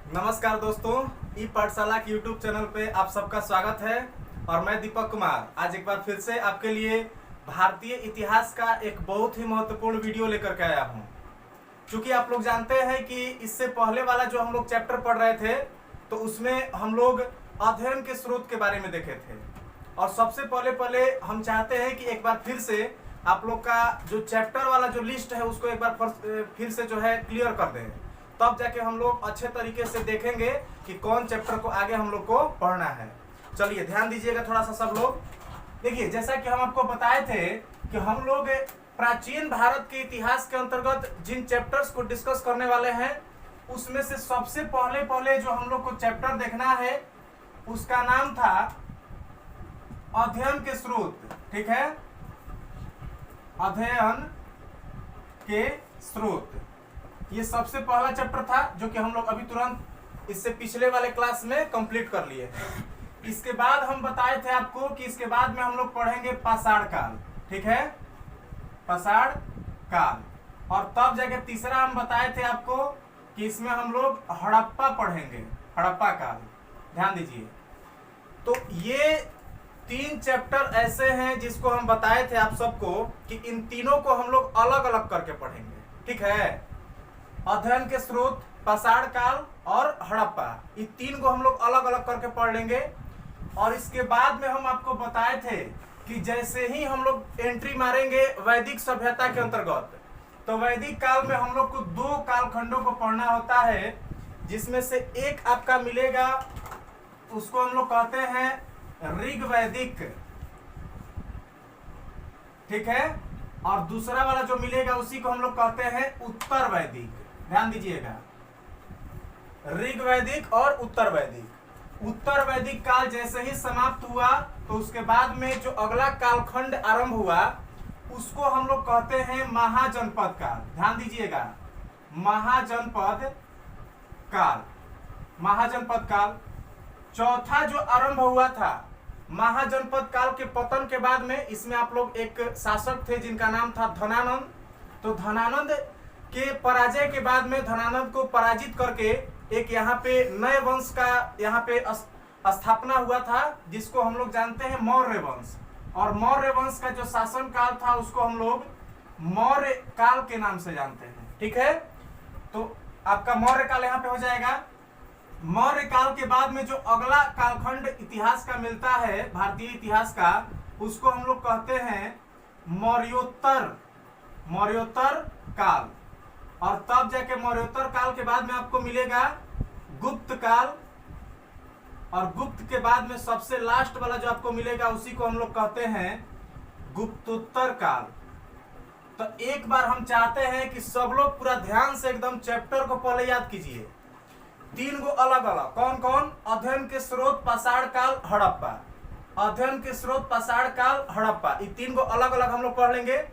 नमस्कार दोस्तों, ई पाठशाला के यूट्यूब चैनल पे आप सबका स्वागत है। और मैं दीपक कुमार आज एक बार फिर से आपके लिए भारतीय इतिहास का एक बहुत ही महत्वपूर्ण वीडियो लेकर के आया हूँ। क्योंकि आप लोग जानते हैं कि इससे पहले वाला जो हम लोग चैप्टर पढ़ रहे थे तो उसमें हम लोग अध्ययन के स्रोत के बारे में देखे थे। और सबसे पहले हम चाहते हैं कि एक बार फिर से आप लोग का जो चैप्टर वाला जो लिस्ट है उसको एक बार फिर से जो है क्लियर कर दें, तब जाके हम लोग अच्छे तरीके से देखेंगे कि कौन चैप्टर को आगे हम लोग को पढ़ना है। चलिए ध्यान दीजिएगा थोड़ा सा सब लोग। देखिए, जैसा कि हम आपको बताए थे कि हम लोग प्राचीन भारत के इतिहास के अंतर्गत जिन चैप्टर्स को डिस्कस करने वाले हैं उसमें से सबसे पहले जो हम लोग को चैप्टर देखना है उसका नाम था अध्ययन के स्रोत। ठीक है, अध्ययन के स्रोत ये सबसे पहला चैप्टर था जो कि हम लोग अभी तुरंत इससे पिछले वाले क्लास में कंप्लीट कर लिए। इसके बाद हम बताए थे आपको कि इसके बाद में हम लोग पढ़ेंगे पाषाण काल। ठीक है, पाषाण काल। और तब जाके तीसरा हम बताए थे आपको कि इसमें हम लोग हड़प्पा पढ़ेंगे, हड़प्पा काल। ध्यान दीजिए, तो ये तीन चैप्टर ऐसे हैं जिसको हम बताए थे आप सबको कि इन तीनों को हम लोग अलग अलग करके पढ़ेंगे। ठीक है, अध्ययन के स्रोत, पाषाण काल और हड़प्पा, ये तीन को हम लोग अलग अलग करके पढ़ लेंगे। और इसके बाद में हम आपको बताए थे कि जैसे ही हम लोग एंट्री मारेंगे वैदिक सभ्यता के अंतर्गत, तो वैदिक काल में हम लोग को दो कालखंडों को पढ़ना होता है, जिसमें से एक आपका मिलेगा उसको हम लोग कहते हैं ऋग वैदिक। ठीक है, और दूसरा वाला जो मिलेगा उसी को हम लोग कहते हैं उत्तर वैदिक। ध्यान दीजिएगा, ऋग वैदिक और उत्तर वैदिक। उत्तर वैदिक काल जैसे ही समाप्त हुआ तो उसके बाद में जो अगला कालखंड आरंभ हुआ उसको हम लोग कहते हैं महाजनपद काल। ध्यान दीजिएगा, महाजनपद काल। महाजनपद काल चौथा जो आरंभ हुआ था। महाजनपद काल के पतन के बाद में इसमें आप लोग एक शासक थे जिनका नाम था धनानंद। तो धनानंद के पराजय के बाद में धनानंद को पराजित करके एक यहाँ पे नए वंश का यहाँ पे स्थापना हुआ था जिसको हम लोग जानते हैं मौर्य वंश। और मौर्य वंश का जो शासन काल था उसको हम लोग मौर्य काल के नाम से जानते हैं। ठीक है, तो आपका मौर्य काल यहाँ पे हो जाएगा। मौर्य काल के बाद में जो अगला कालखंड इतिहास का मिलता है, भारतीय इतिहास का, उसको हम लोग कहते हैं मौर्योत्तर, मौर्योत्तर काल। और तब जाके मौर्योत्तर काल के बाद में आपको मिलेगा गुप्त काल। और गुप्त के बाद में सबसे लास्ट वाला जो आपको मिलेगा उसी को हम लोग कहते हैं गुप्तोत्तर काल। तो एक बार हम चाहते हैं कि सब लोग पूरा ध्यान से एकदम चैप्टर को पहले याद कीजिए। तीन गो अलग अलग, कौन कौन? अध्ययन के स्रोत, पाषाण काल, हड़प्पा। अध्ययन के स्रोत, पाषाण काल, हड़प्पा, ये तीन गो अलग अलग हम लोग पढ़ लेंगे।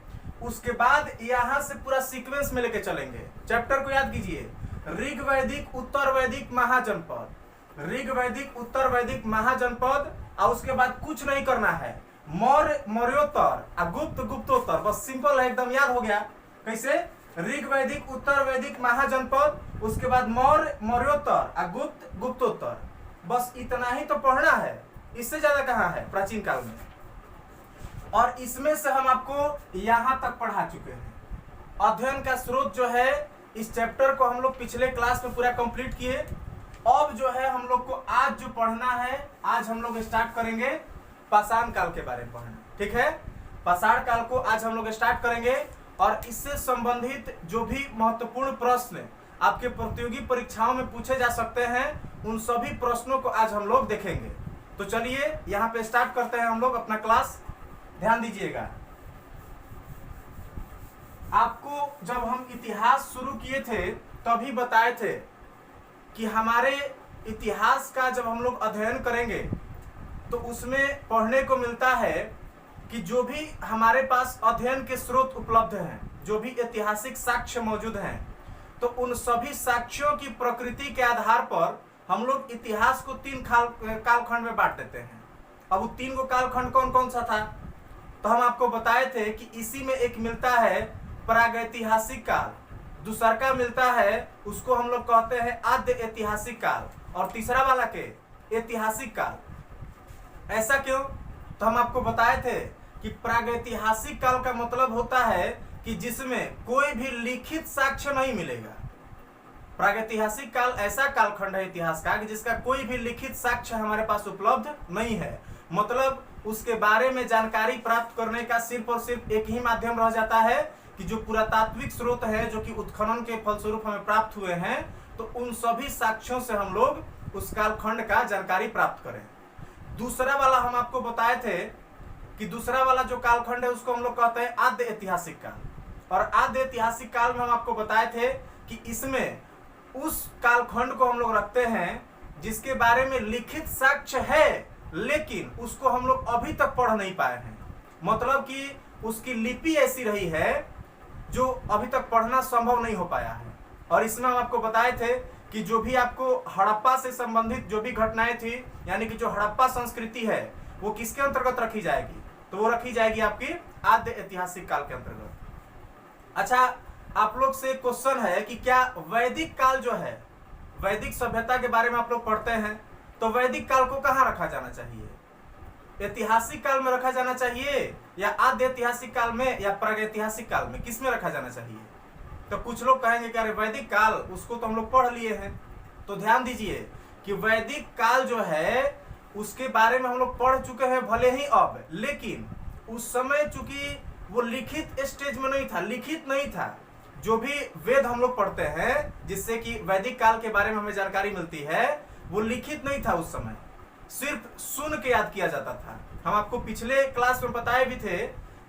उसके बाद यहां से पूरा सीक्वेंस में लेके चलेंगे। चैप्टर को याद कीजिए, ऋग वैदिक, उत्तर वैदिक, महाजनपद। ऋग वैदिक, उत्तर वैदिक, महाजनपद। और उसके बाद कुछ नहीं करना है, मौर्य, मौर्योत्तर और गुप्त, गुप्तोत्तर। बस सिंपल है, एकदम याद हो गया। कैसे? ऋग वैदिक, उत्तर वैदिक, महाजनपद, उसके बाद मौर्य, मौर्योत्तर और गुप्त, गुप्तोत्तर। बस इतना ही तो पढ़ना है, इससे ज्यादा कहाँ है प्राचीन काल में। और इसमें से हम आपको यहां तक पढ़ा चुके हैं। अध्ययन का स्रोत जो है, इस चैप्टर को हम लोग पिछले क्लास में पूरा कंप्लीट किए। अब जो है हम लोग को आज जो पढ़ना है, आज हम लोग स्टार्ट करेंगे पाषाण काल के बारे में पढ़ना। ठीक है, पाषाण काल को आज हम लोग स्टार्ट करेंगे। और इससे संबंधित जो भी महत्वपूर्ण प्रश्न आपके प्रतियोगी परीक्षाओं में पूछे जा सकते हैं, उन सभी प्रश्नों को आज हम लोग देखेंगे। तो चलिए यहाँ पे स्टार्ट करते हैं हम लोग अपना क्लास। ध्यान दीजिएगा, आपको जब हम इतिहास शुरू किए थे तभी बताए थे कि हमारे इतिहास का जब हम लोग अध्ययन करेंगे तो उसमें पढ़ने को मिलता है कि जो भी हमारे पास अध्ययन के स्रोत उपलब्ध हैं, जो भी ऐतिहासिक साक्ष्य मौजूद हैं, तो उन सभी साक्ष्यों की प्रकृति के आधार पर हम लोग इतिहास को तीन कालखंड में बांट देते हैं। अब वो तीन को कालखंड कौन कौन सा था? तो हम आपको बताए थे कि इसी में एक मिलता है प्रागैतिहासिक काल, दूसरा मिलता है उसको हम लोग कहते हैं आद्य ऐतिहासिक काल, और तीसरा वाला के ऐतिहासिक काल। ऐसा क्यों? तो हम आपको बताए थे कि प्रागैतिहासिक काल का मतलब होता है कि जिसमें कोई भी लिखित साक्ष्य नहीं मिलेगा। प्रागैतिहासिक काल ऐसा कालखंड है इतिहास का कि जिसका कोई भी लिखित साक्ष्य हमारे पास उपलब्ध नहीं है। मतलब उसके बारे में जानकारी प्राप्त करने का सिर्फ और सिर्फ एक ही माध्यम रह जाता है कि जो पुरातात्विक स्रोत है जो कि उत्खनन के फलस्वरूप हमें प्राप्त हुए हैं, तो उन सभी साक्ष्यों से हम लोग उस कालखंड का जानकारी प्राप्त करें। दूसरा वाला हम आपको बताए थे कि दूसरा वाला जो कालखंड है उसको हम लोग कहते हैं आद्य ऐतिहासिक काल। और आद्य ऐतिहासिक काल में हम आपको बताए थे कि इसमें उस कालखंड को हम लोग रखते हैं जिसके बारे में लिखित साक्ष्य है, लेकिन उसको हम लोग अभी तक पढ़ नहीं पाए हैं। मतलब कि उसकी लिपि ऐसी रही है जो अभी तक पढ़ना संभव नहीं हो पाया है। और इसमें हम आपको बताए थे कि जो भी आपको हड़प्पा से संबंधित जो भी घटनाएं थी, यानी कि जो हड़प्पा संस्कृति है, वो किसके अंतर्गत रखी जाएगी? तो वो रखी जाएगी आपकी आद्य ऐतिहासिक काल के अंतर्गत। अच्छा, आप लोग से क्वेश्चन है कि क्या वैदिक काल जो है, वैदिक सभ्यता के बारे में आप लोग पढ़ते हैं, तो वैदिक काल को कहाँ रखा जाना चाहिए? ऐतिहासिक काल में रखा जाना चाहिए या आद्य ऐतिहासिक काल में या प्रागैतिहासिक काल में? किस में रखा जाना चाहिए? तो कुछ लोग कहेंगे कि अरे वैदिक काल, उसको तो हम लोग पढ़ लिए हैं। तो ध्यान दीजिए कि वैदिक काल जो है उसके बारे में हम लोग पढ़ चुके हैं भले ही अब, लेकिन उस समय चूंकि वो लिखित स्टेज में नहीं था, लिखित नहीं था। जो भी वेद हम लोग पढ़ते हैं जिससे कि वैदिक काल के बारे में हमें जानकारी मिलती है, वो लिखित नहीं था उस समय, सिर्फ सुन के याद किया जाता था। हम आपको पिछले क्लास में बताए भी थे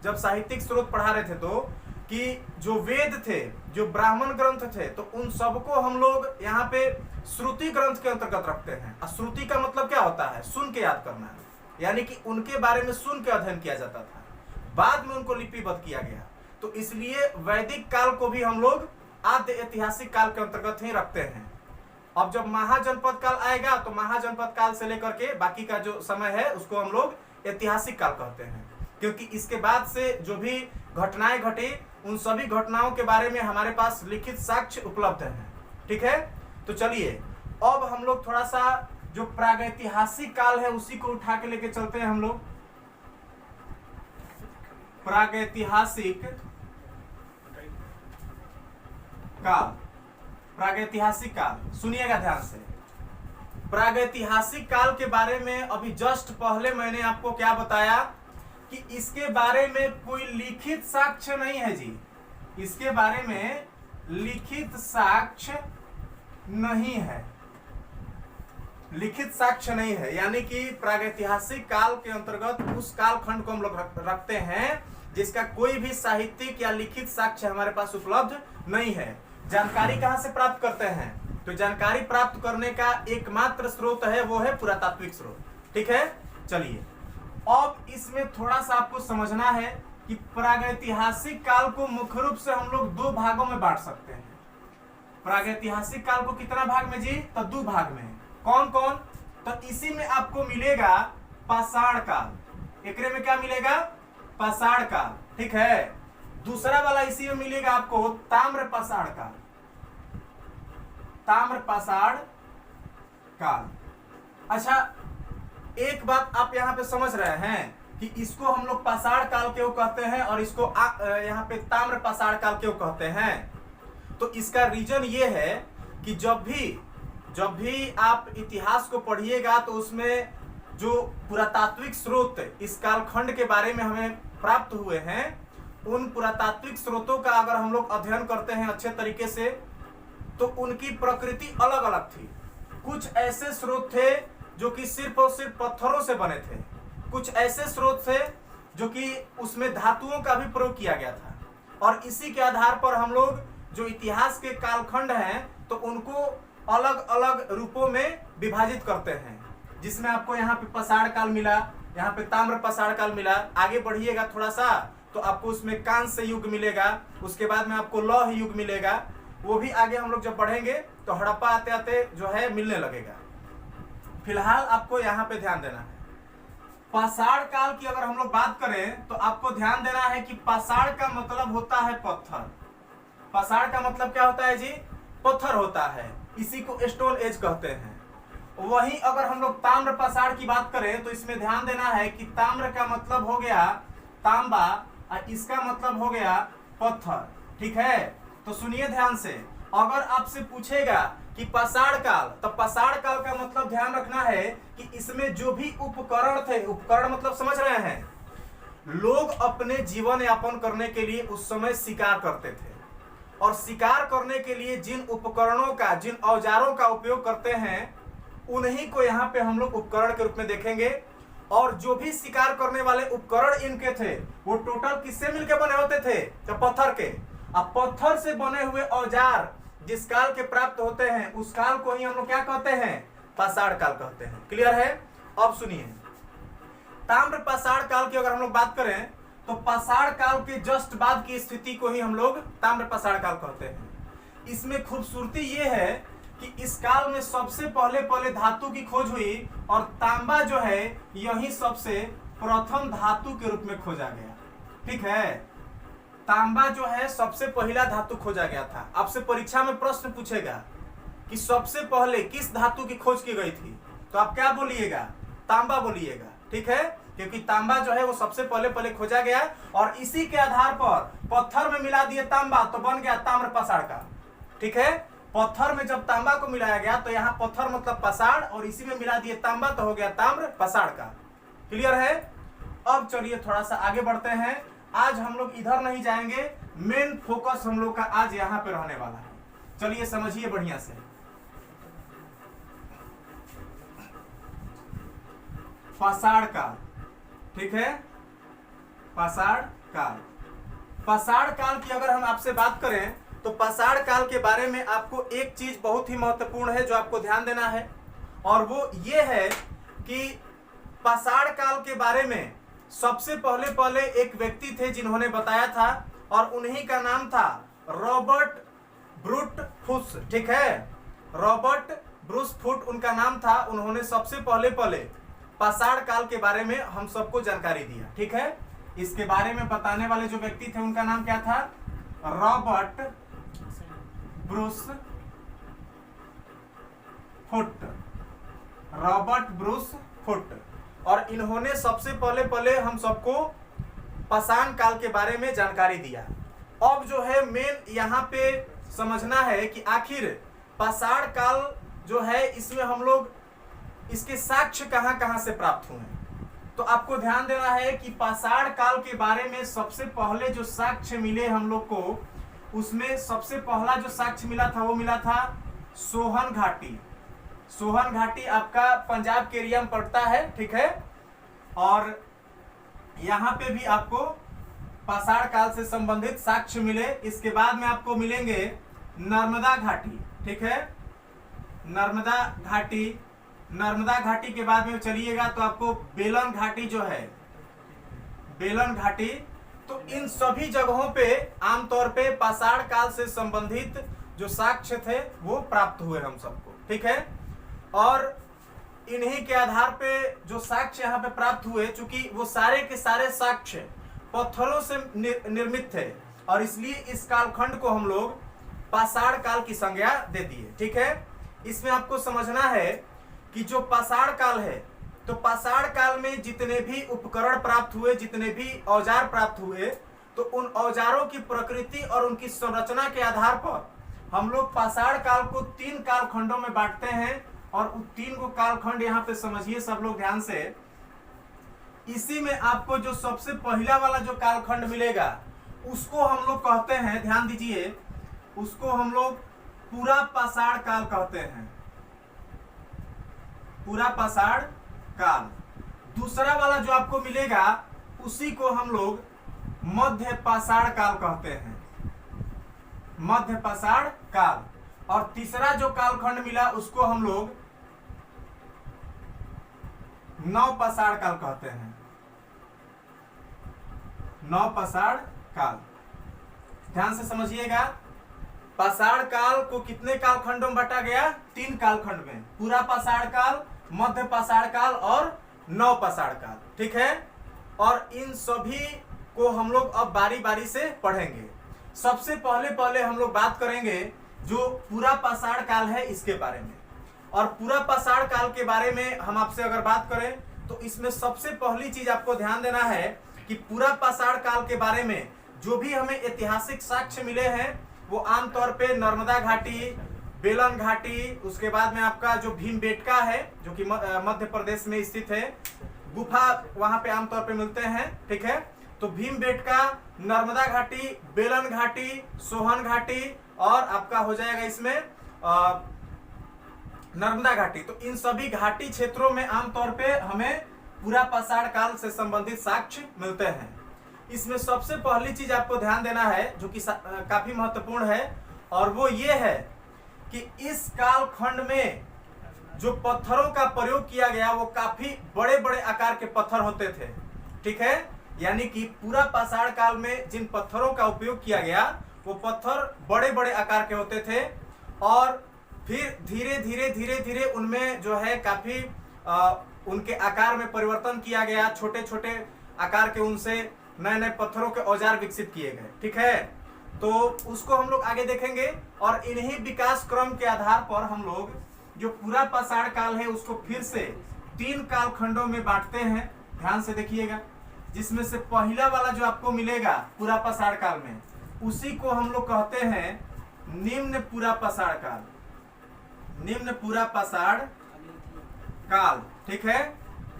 जब साहित्यिक स्रोत पढ़ा रहे थे, तो कि जो वेद थे, जो ब्राह्मण ग्रंथ थे, तो उन सबको हम लोग यहाँ पे श्रुति ग्रंथ के अंतर्गत रखते हैं। और श्रुति का मतलब क्या होता है? सुन के याद करना है, यानी कि उनके बारे में सुन के अध्ययन किया जाता था, बाद में उनको लिपिबद्ध किया गया। तो इसलिए वैदिक काल को भी हम लोग आद्य ऐतिहासिक काल के अंतर्गत ही रखते हैं। अब जब महाजनपद काल आएगा तो महाजनपद काल से लेकर के बाकी का जो समय है उसको हम लोग ऐतिहासिक काल कहते हैं, क्योंकि इसके बाद से जो भी घटनाएं घटी उन सभी घटनाओं के बारे में हमारे पास लिखित साक्ष्य उपलब्ध हैं। ठीक है, तो चलिए अब हम लोग थोड़ा सा जो प्रागैतिहासिक काल है उसी को उठा के लेके चलते हैं हम लोग। प्रागैतिहासिक काल, प्रागैतिहासिक काल सुनिएगा ध्यान से। प्रागैतिहासिक काल के बारे में अभी जस्ट पहले मैंने आपको क्या बताया कि इसके बारे में कोई लिखित साक्ष्य नहीं है जी, इसके बारे में लिखित साक्ष्य नहीं है, लिखित साक्ष्य नहीं है। यानी कि प्रागैतिहासिक काल के अंतर्गत उस कालखंड को हम लोग रखते हैं जिसका कोई भी साहित्यिक या लिखित साक्ष्य हमारे पास उपलब्ध नहीं है। जानकारी कहां से प्राप्त करते हैं? तो जानकारी प्राप्त करने का एकमात्र स्रोत है वो है पुरातात्विक स्रोत। ठीक है, चलिए अब इसमें थोड़ा सा आपको समझना है कि प्रागैतिहासिक काल को मुख्य रूप से हम लोग दो भागों में बांट सकते हैं। प्रागैतिहासिक काल को कितना भाग में जी? तो दो भाग में। कौन कौन? तो इसी में आपको मिलेगा पाषाण काल। एकरे में क्या मिलेगा? पाषाण काल। ठीक है, दूसरा वाला इसी में मिलेगा आपको ताम्र पाषाण काल, ताम्र पाषाण काल। अच्छा, एक बात आप यहाँ पे समझ रहे हैं कि इसको हम लोग पाषाण काल क्यों कहते हैं और इसको यहाँ पे ताम्र पाषाण काल क्यों कहते हैं? तो इसका रीजन ये है कि जब भी आप इतिहास को पढ़िएगा तो उसमें जो पुरातात्विक स्रोत इस कालखंड के बारे में हमें प्राप्त हुए हैं, उन पुरातात्विक स्रोतों का अगर हम लोग अध्ययन करते हैं अच्छे तरीके से तो उनकी प्रकृति अलग अलग थी। कुछ ऐसे स्रोत थे जो कि सिर्फ और सिर्फ पत्थरों से बने थे, कुछ ऐसे स्रोत थे जो कि उसमें धातुओं का भी प्रयोग किया गया था। और इसी के आधार पर हम लोग जो इतिहास के कालखंड हैं तो उनको अलग अलग रूपों में विभाजित करते हैं, जिसमें आपको यहाँ पे पाषाण काल मिला, यहाँ पे ताम्र पाषाण काल मिला। आगे बढ़िएगा थोड़ा सा तो आपको उसमें कांस्य युग मिलेगा, उसके बाद में आपको लौह युग मिलेगा। वो भी आगे हम लोग जब बढ़ेंगे तो हड़प्पा आते आते जो है मिलने लगेगा। फिलहाल आपको यहाँ पे ध्यान देना है। पाषाण काल की अगर हम लोग बात करें तो आपको ध्यान देना है कि पाषाण का मतलब होता है पत्थर। पाषाण का मतलब क्या होता है जी? पत्थर होता है, इसी को स्टोन एज कहते हैं। वहीं अगर हम लोग ताम्र पाषाण की बात करें तो इसमें ध्यान देना है कि ताम्र का मतलब हो गया तांबा और इसका मतलब हो गया पत्थर। ठीक है, तो सुनिए ध्यान से, अगर आपसे पूछेगा कि पाषाण काल, तो पाषाण काल का मतलब ध्यान रखना है कि इसमें जो भी उपकरण थे, उपकरण मतलब समझ रहे हैं, लोग अपने जीवन यापन करने के लिए उस समय शिकार करते थे, और शिकार करने के लिए जिन उपकरणों का, जिन औजारों का उपयोग करते हैं, उन्हीं को यहाँ पे हम लोग उपकरण के रूप में देखेंगे। और जो भी शिकार करने वाले उपकरण इनके थे वो टोटल किससे मिलकर बने होते थे? तो पत्थर के। अब पत्थर से बने हुए औजार जिस काल के प्राप्त होते हैं उस काल को ही हम लोग क्या कहते हैं? पाषाण काल कहते हैं। क्लियर है? अब सुनिए, ताम्र पाषाण काल की अगर हम लोग बात करें तो पाषाण काल के जस्ट बाद की स्थिति को ही हम लोग ताम्र पाषाण काल कहते हैं। इसमें खूबसूरती ये है कि इस काल में सबसे पहले धातु की खोज हुई और तांबा जो है यही सबसे प्रथम धातु के रूप में खोजा गया। ठीक है, तांबा जो है सबसे पहला धातु खोजा गया था। आपसे परीक्षा में प्रश्न पूछेगा कि सबसे पहले किस धातु की खोज की गई थी, तो आप क्या बोलिएगा? तांबा बोलिएगा। ठीक है, क्योंकि तांबा जो है वो सबसे पहले खोजा गया और इसी के आधार पर पत्थर में मिला दिए तांबा तो बन गया ताम्र पाषाण काल। ठीक है, पत्थर में जब तांबा को मिलाया गया तो यहाँ पत्थर मतलब पाषाण और इसी में मिला दिए तांबा तो हो गया ताम्र पाषाण काल। क्लियर है? अब चलिए थोड़ा सा आगे बढ़ते हैं। आज हम लोग इधर नहीं जाएंगे, मेन फोकस हम लोग का आज यहाँ पे रहने वाला है। चलिए समझिए बढ़िया से। पाषाण काल, ठीक है, पाषाण काल। पाषाण काल की अगर हम आपसे बात करें तो पाषाण काल के बारे में आपको एक चीज बहुत ही महत्वपूर्ण है जो आपको ध्यान देना है, और वो ये है कि पाषाण काल के बारे में सबसे पहले एक व्यक्ति थे जिन्होंने बताया था और उन्हीं का नाम था रॉबर्ट ब्रूट फुस। ठीक है, रॉबर्ट ब्रूस फुट उनका नाम था। उन्होंने सबसे पहले पाषाण काल के बारे में हम सबको जानकारी दिया। ठीक है, इसके बारे में बताने वाले जो व्यक्ति थे उनका नाम क्या था? Robert Bruce foot, Robert Bruce foot. और इन्होंने सबसे पहले हम सबको पाषाण काल के बारे में जानकारी दिया। अब जो है मेन यहाँ पे समझना है कि आखिर पाषाण काल जो है इसमें हम लोग इसके साक्ष्य कहाँ से प्राप्त हुए। तो आपको ध्यान देना है कि पाषाण काल के बारे में सबसे पहले जो साक्ष्य मिले हम लोग को, उसमें सबसे पहला जो साक्ष्य मिला था वो मिला था सोहन घाटी। सोहन घाटी आपका पंजाब के एरिया में पड़ता है। ठीक है, और यहाँ पे भी आपको पाषाण काल से संबंधित साक्ष्य मिले। इसके बाद में आपको मिलेंगे नर्मदा घाटी। ठीक है, नर्मदा घाटी। नर्मदा घाटी के बाद में चलिएगा तो आपको बेलन घाटी जो है, बेलन घाटी। तो इन सभी जगहों पे आमतौर पे पाषाण काल से संबंधित जो साक्ष्य थे वो प्राप्त हुए हम सबको। ठीक है, और इन्हीं के आधार पे जो साक्ष्य यहाँ पे प्राप्त हुए, चूंकि वो सारे के सारे साक्ष्य पत्थरों से निर्मित थे और इसलिए इस कालखंड को हम लोग पाषाण काल की संज्ञा दे दिए। ठीक है, इसमें आपको समझना है कि जो पाषाण काल है, तो पाषाण काल में जितने भी उपकरण प्राप्त हुए, जितने भी औजार प्राप्त हुए, तो उन औजारों की प्रकृति और उनकी संरचना के आधार पर हम लोग पाषाण काल को 3 कालखंडों में बांटते हैं। और उन 3 को कालखंड यहाँ पे समझिए सब लोग ध्यान से। इसी में आपको जो सबसे पहला वाला जो कालखंड मिलेगा उसको हम लोग कहते हैं, ध्यान दीजिए, उसको हम लोग पूरा पाषाण काल कहते हैं, पूरा पाषाण काल। दूसरा वाला जो आपको मिलेगा उसी को हम लोग मध्य पाषाण काल कहते हैं, मध्य पाषाण काल। और तीसरा जो कालखंड मिला उसको हम लोग नव पाषाण काल कहते हैं, नव पाषाण काल। ध्यान से समझिएगा, पाषाण काल को कितने कालखंडों में बांटा गया? 3 कालखंड में, पूरा पाषाण काल, मध्य पाषाण काल और नव पाषाण काल। ठीक है, और इन सभी को हम लोग अब बारी बारी से पढ़ेंगे। सबसे पहले हम लोग बात करेंगे जो पूरा पाषाण काल है इसके बारे में। और पूरा पाषाण काल के बारे में हम आपसे अगर बात करें तो इसमें सबसे पहली चीज आपको ध्यान देना है कि पूरा पाषाण काल के बारे में जो भी हमें ऐतिहासिक साक्ष्य मिले हैं वो आमतौर पे नर्मदा घाटी, बेलन घाटी, उसके बाद में आपका जो भीमबेटका है जो कि मध्य प्रदेश में स्थित है, गुफा वहां पे आमतौर पे मिलते हैं, ठीक है। तो भीमबेटका, नर्मदा घाटी, बेलन घाटी, सोहन घाटी और आपका हो जाएगा इसमें नर्मदा घाटी। तो इन सभी घाटी क्षेत्रों में आमतौर पे हमें पूरा पाषाण काल से संबंधित साक्ष्य मिलते हैं। इसमें सबसे पहली चीज आपको ध्यान देना है जो कि काफी महत्वपूर्ण है और वो ये है कि इस काल खंड में जो पत्थरों का प्रयोग किया गया वो काफी बड़े बड़े आकार के पत्थर होते थे, ठीक है। यानी कि पूरा पाषाण काल में जिन पत्थरों का उपयोग किया गया वो पत्थर बड़े बड़े आकार के होते थे और फिर धीरे धीरे उनमें जो है काफी उनके आकार में परिवर्तन किया गया, छोटे छोटे आकार के उनसे नए नए पत्थरों के औजार विकसित किए गए, ठीक है। तो उसको हम लोग आगे देखेंगे और इन्हीं विकास क्रम के आधार पर हम लोग जो पूरा पाषाण काल है उसको फिर से 3 काल खंडों में बांटते हैं। ध्यान से देखिएगा, जिसमें से पहला वाला जो आपको मिलेगा पूरा पाषाण काल में उसी को हम लोग कहते हैं निम्न पूरा पाषाण काल, निम्न पूरा पाषाण काल, ठीक है।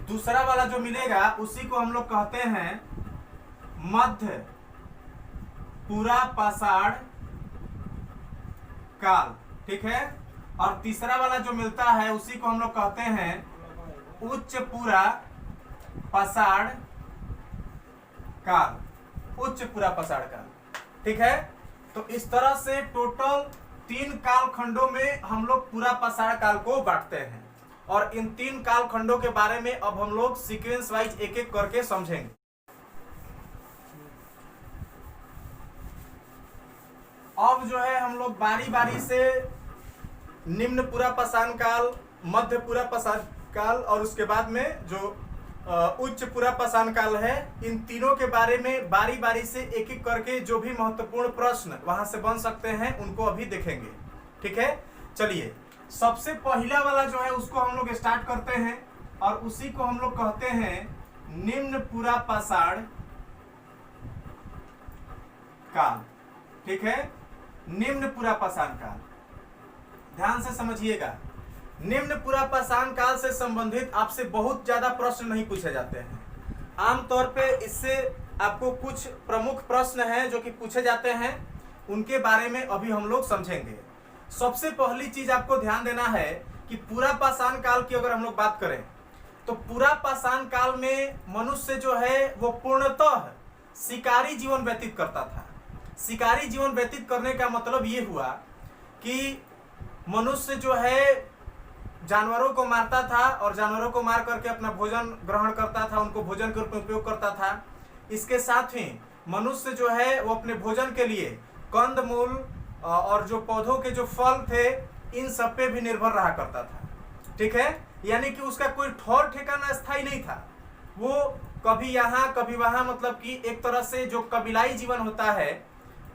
दूसरा वाला जो मिलेगा उसी को हम लोग कहते हैं मध्य पूरा पाषाण काल, ठीक है। और तीसरा वाला जो मिलता है उसी को हम लोग कहते हैं उच्च पूरा पाषाण काल, उच्च पूरा पाषाण काल, ठीक है। तो इस तरह से टोटल 3 काल खंडों में हम लोग पूरा पाषाण काल को बांटते हैं और इन 3 काल खंडों के बारे में अब हम लोग सीक्वेंस वाइज एक एक करके समझेंगे। अब जो है हम लोग बारी बारी से निम्न पूरा पाषाण काल, मध्य पूरा पाषाण काल और उसके बाद में जो उच्च पूरा पाषाण काल है, इन तीनों के बारे में बारी बारी से एक एक करके जो भी महत्वपूर्ण प्रश्न वहां से बन सकते हैं उनको अभी देखेंगे, ठीक है। चलिए, सबसे पहला वाला जो है उसको हम लोग स्टार्ट करते हैं और उसी को हम लोग कहते हैं निम्न पूरा पाषाण काल, ठीक है। निम्न पूरा पाषाण काल, ध्यान से समझिएगा। निम्न पूरा पाषाण काल से संबंधित आपसे बहुत ज्यादा प्रश्न नहीं पूछे जाते हैं। आमतौर पे इससे आपको कुछ प्रमुख प्रश्न हैं जो कि पूछे जाते हैं, उनके बारे में अभी हम लोग समझेंगे। सबसे पहली चीज आपको ध्यान देना है कि पूरा पाषाण काल की अगर हम लोग बात करें तो पूरा पाषाण काल में मनुष्य जो है वो पूर्णतः शिकारी जीवन व्यतीत करता था। शिकारी जीवन व्यतीत करने का मतलब ये हुआ कि मनुष्य जो है जानवरों को मारता था और जानवरों को मार करके अपना भोजन ग्रहण करता था, उनको भोजन के रूप में उपयोग करता था। इसके साथ ही मनुष्य जो है वो अपने भोजन के लिए कंदमूल और जो पौधों के जो फल थे इन सब पे भी निर्भर रहा करता था, ठीक है। यानी कि उसका कोई ठौर ठिकाना स्थायी नहीं था, वो कभी यहाँ कभी वहां, मतलब कि एक तरह से जो कबीलाई जीवन होता है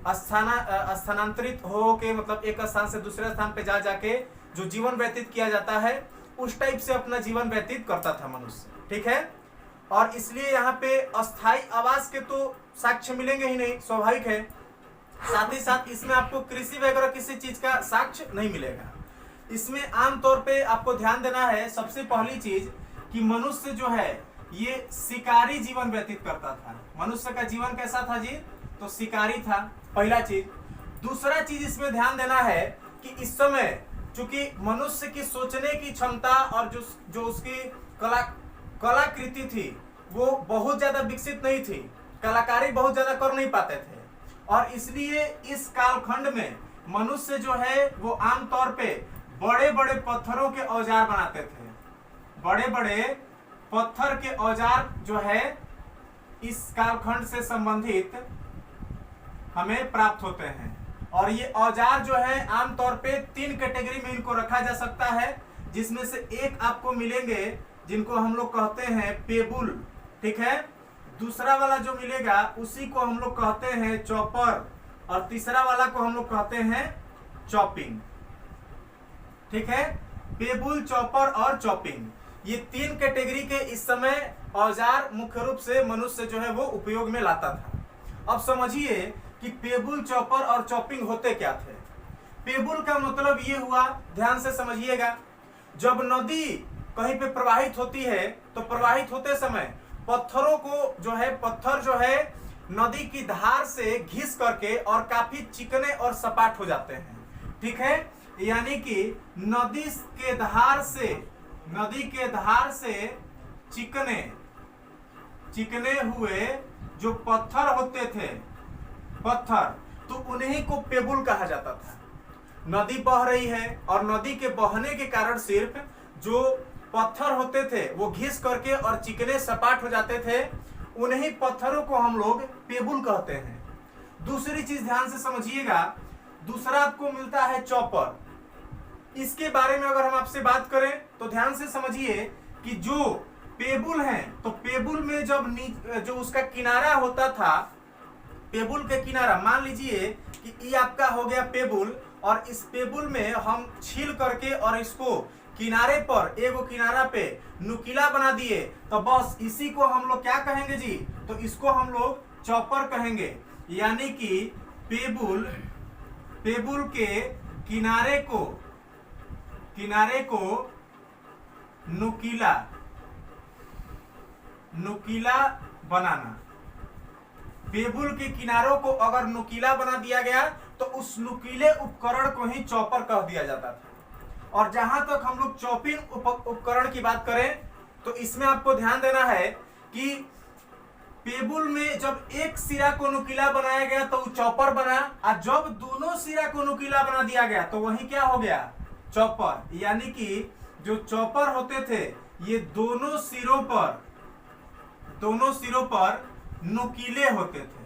स्थानांतरित हो के, मतलब एक स्थान से दूसरे स्थान पे जा जाके जो जीवन व्यतीत किया जाता है उस टाइप से अपना जीवन व्यतीत करता था मनुष्य, ठीक है। और इसलिए यहाँ पे अस्थायी आवास के तो साक्ष्य मिलेंगे ही नहीं, स्वाभाविक है। साथ ही साथ इसमें आपको कृषि वगैरह किसी चीज का साक्ष्य नहीं मिलेगा। इसमें आमतौर पे आपको ध्यान देना है सबसे पहली चीज कि मनुष्य जो है ये शिकारी जीवन व्यतीत करता था। मनुष्य का जीवन कैसा था जी? तो शिकारी था, पहला चीज। दूसरा चीज इसमें ध्यान देना है कि इस समय चूंकि मनुष्य की सोचने की क्षमता और जो उसकी कलाकृति थी वो बहुत ज्यादा विकसित नहीं थी, कलाकारी बहुत ज्यादा कर नहीं पाते थे और इसलिए इस कालखंड में मनुष्य जो है वो आमतौर पे बड़े बड़े पत्थरों के औजार बनाते थे। बड़े बड़े पत्थर के औजार जो है इस कालखंड से संबंधित हमें प्राप्त होते हैं और ये औजार जो है आमतौर पे 3 कैटेगरी में इनको रखा जा सकता है, जिसमें से एक आपको मिलेंगे जिनको हम लोग कहते हैं पेबुल, ठीक है। दूसरा वाला जो मिलेगा उसी को हम लोग कहते हैं चॉपर और तीसरा वाला को हम लोग कहते हैं चॉपिंग। ठीक है, पेबुल, चॉपर और चॉपिंग, ये तीन कैटेगरी के इस समय औजार मुख्य रूप से मनुष्य जो है वो उपयोग में लाता था। अब समझिए कि पेबुल, चॉपर और चॉपिंग होते क्या थे। पेबुल का मतलब ये हुआ, ध्यान से समझिएगा, जब नदी कहीं पे प्रवाहित होती है तो प्रवाहित होते समय पत्थरों को जो है, पत्थर जो है नदी की धार से घिस करके और काफी चिकने और सपाट हो जाते हैं। ठीक है, यानी कि नदी के धार से चिकने हुए जो पत्थर होते थे, पत्थर, तो उन्हीं को पेबुल कहा जाता था। नदी बह रही है और नदी के बहने के कारण सिर्फ जो पत्थर होते थे वो घिस करके और चिकने सपाट हो जाते थे, उन्हीं पत्थरों को हम लोग पेबुल कहते हैं। दूसरी चीज ध्यान से समझिएगा, दूसरा आपको मिलता है चॉपर। इसके बारे में अगर हम आपसे बात करें तो ध्यान से समझिए कि जो पेबुल है, तो पेबुल में जब जो उसका किनारा होता था, पेबुल के किनारा, मान लीजिए कि ये आपका हो गया पेबुल, और इस पेबुल में हम छील करके और इसको किनारे पर, एगो किनारा पे नुकीला बना दिए, तो बस इसी को हम लोग क्या कहेंगे जी, तो इसको हम लोग चॉपर कहेंगे। यानी कि पेबुल के किनारे को नुकीला बनाना। पेबुल के किनारों को अगर नुकीला बना दिया गया तो उस नुकीले उपकरण को ही चॉपर कह दिया जाता था। और जहां तक हम लोग चॉपिंग उपकरण की बात करें तो इसमें आपको ध्यान देना है कि पेबुल में जब एक सिरा को नुकीला बनाया गया तो वो चॉपर बना, और जब दोनों सिरा को नुकीला बना दिया गया तो वही क्या हो गया, चॉपर। यानी कि जो चॉपर होते थे ये दोनों सिरों पर नुकीले होते थे।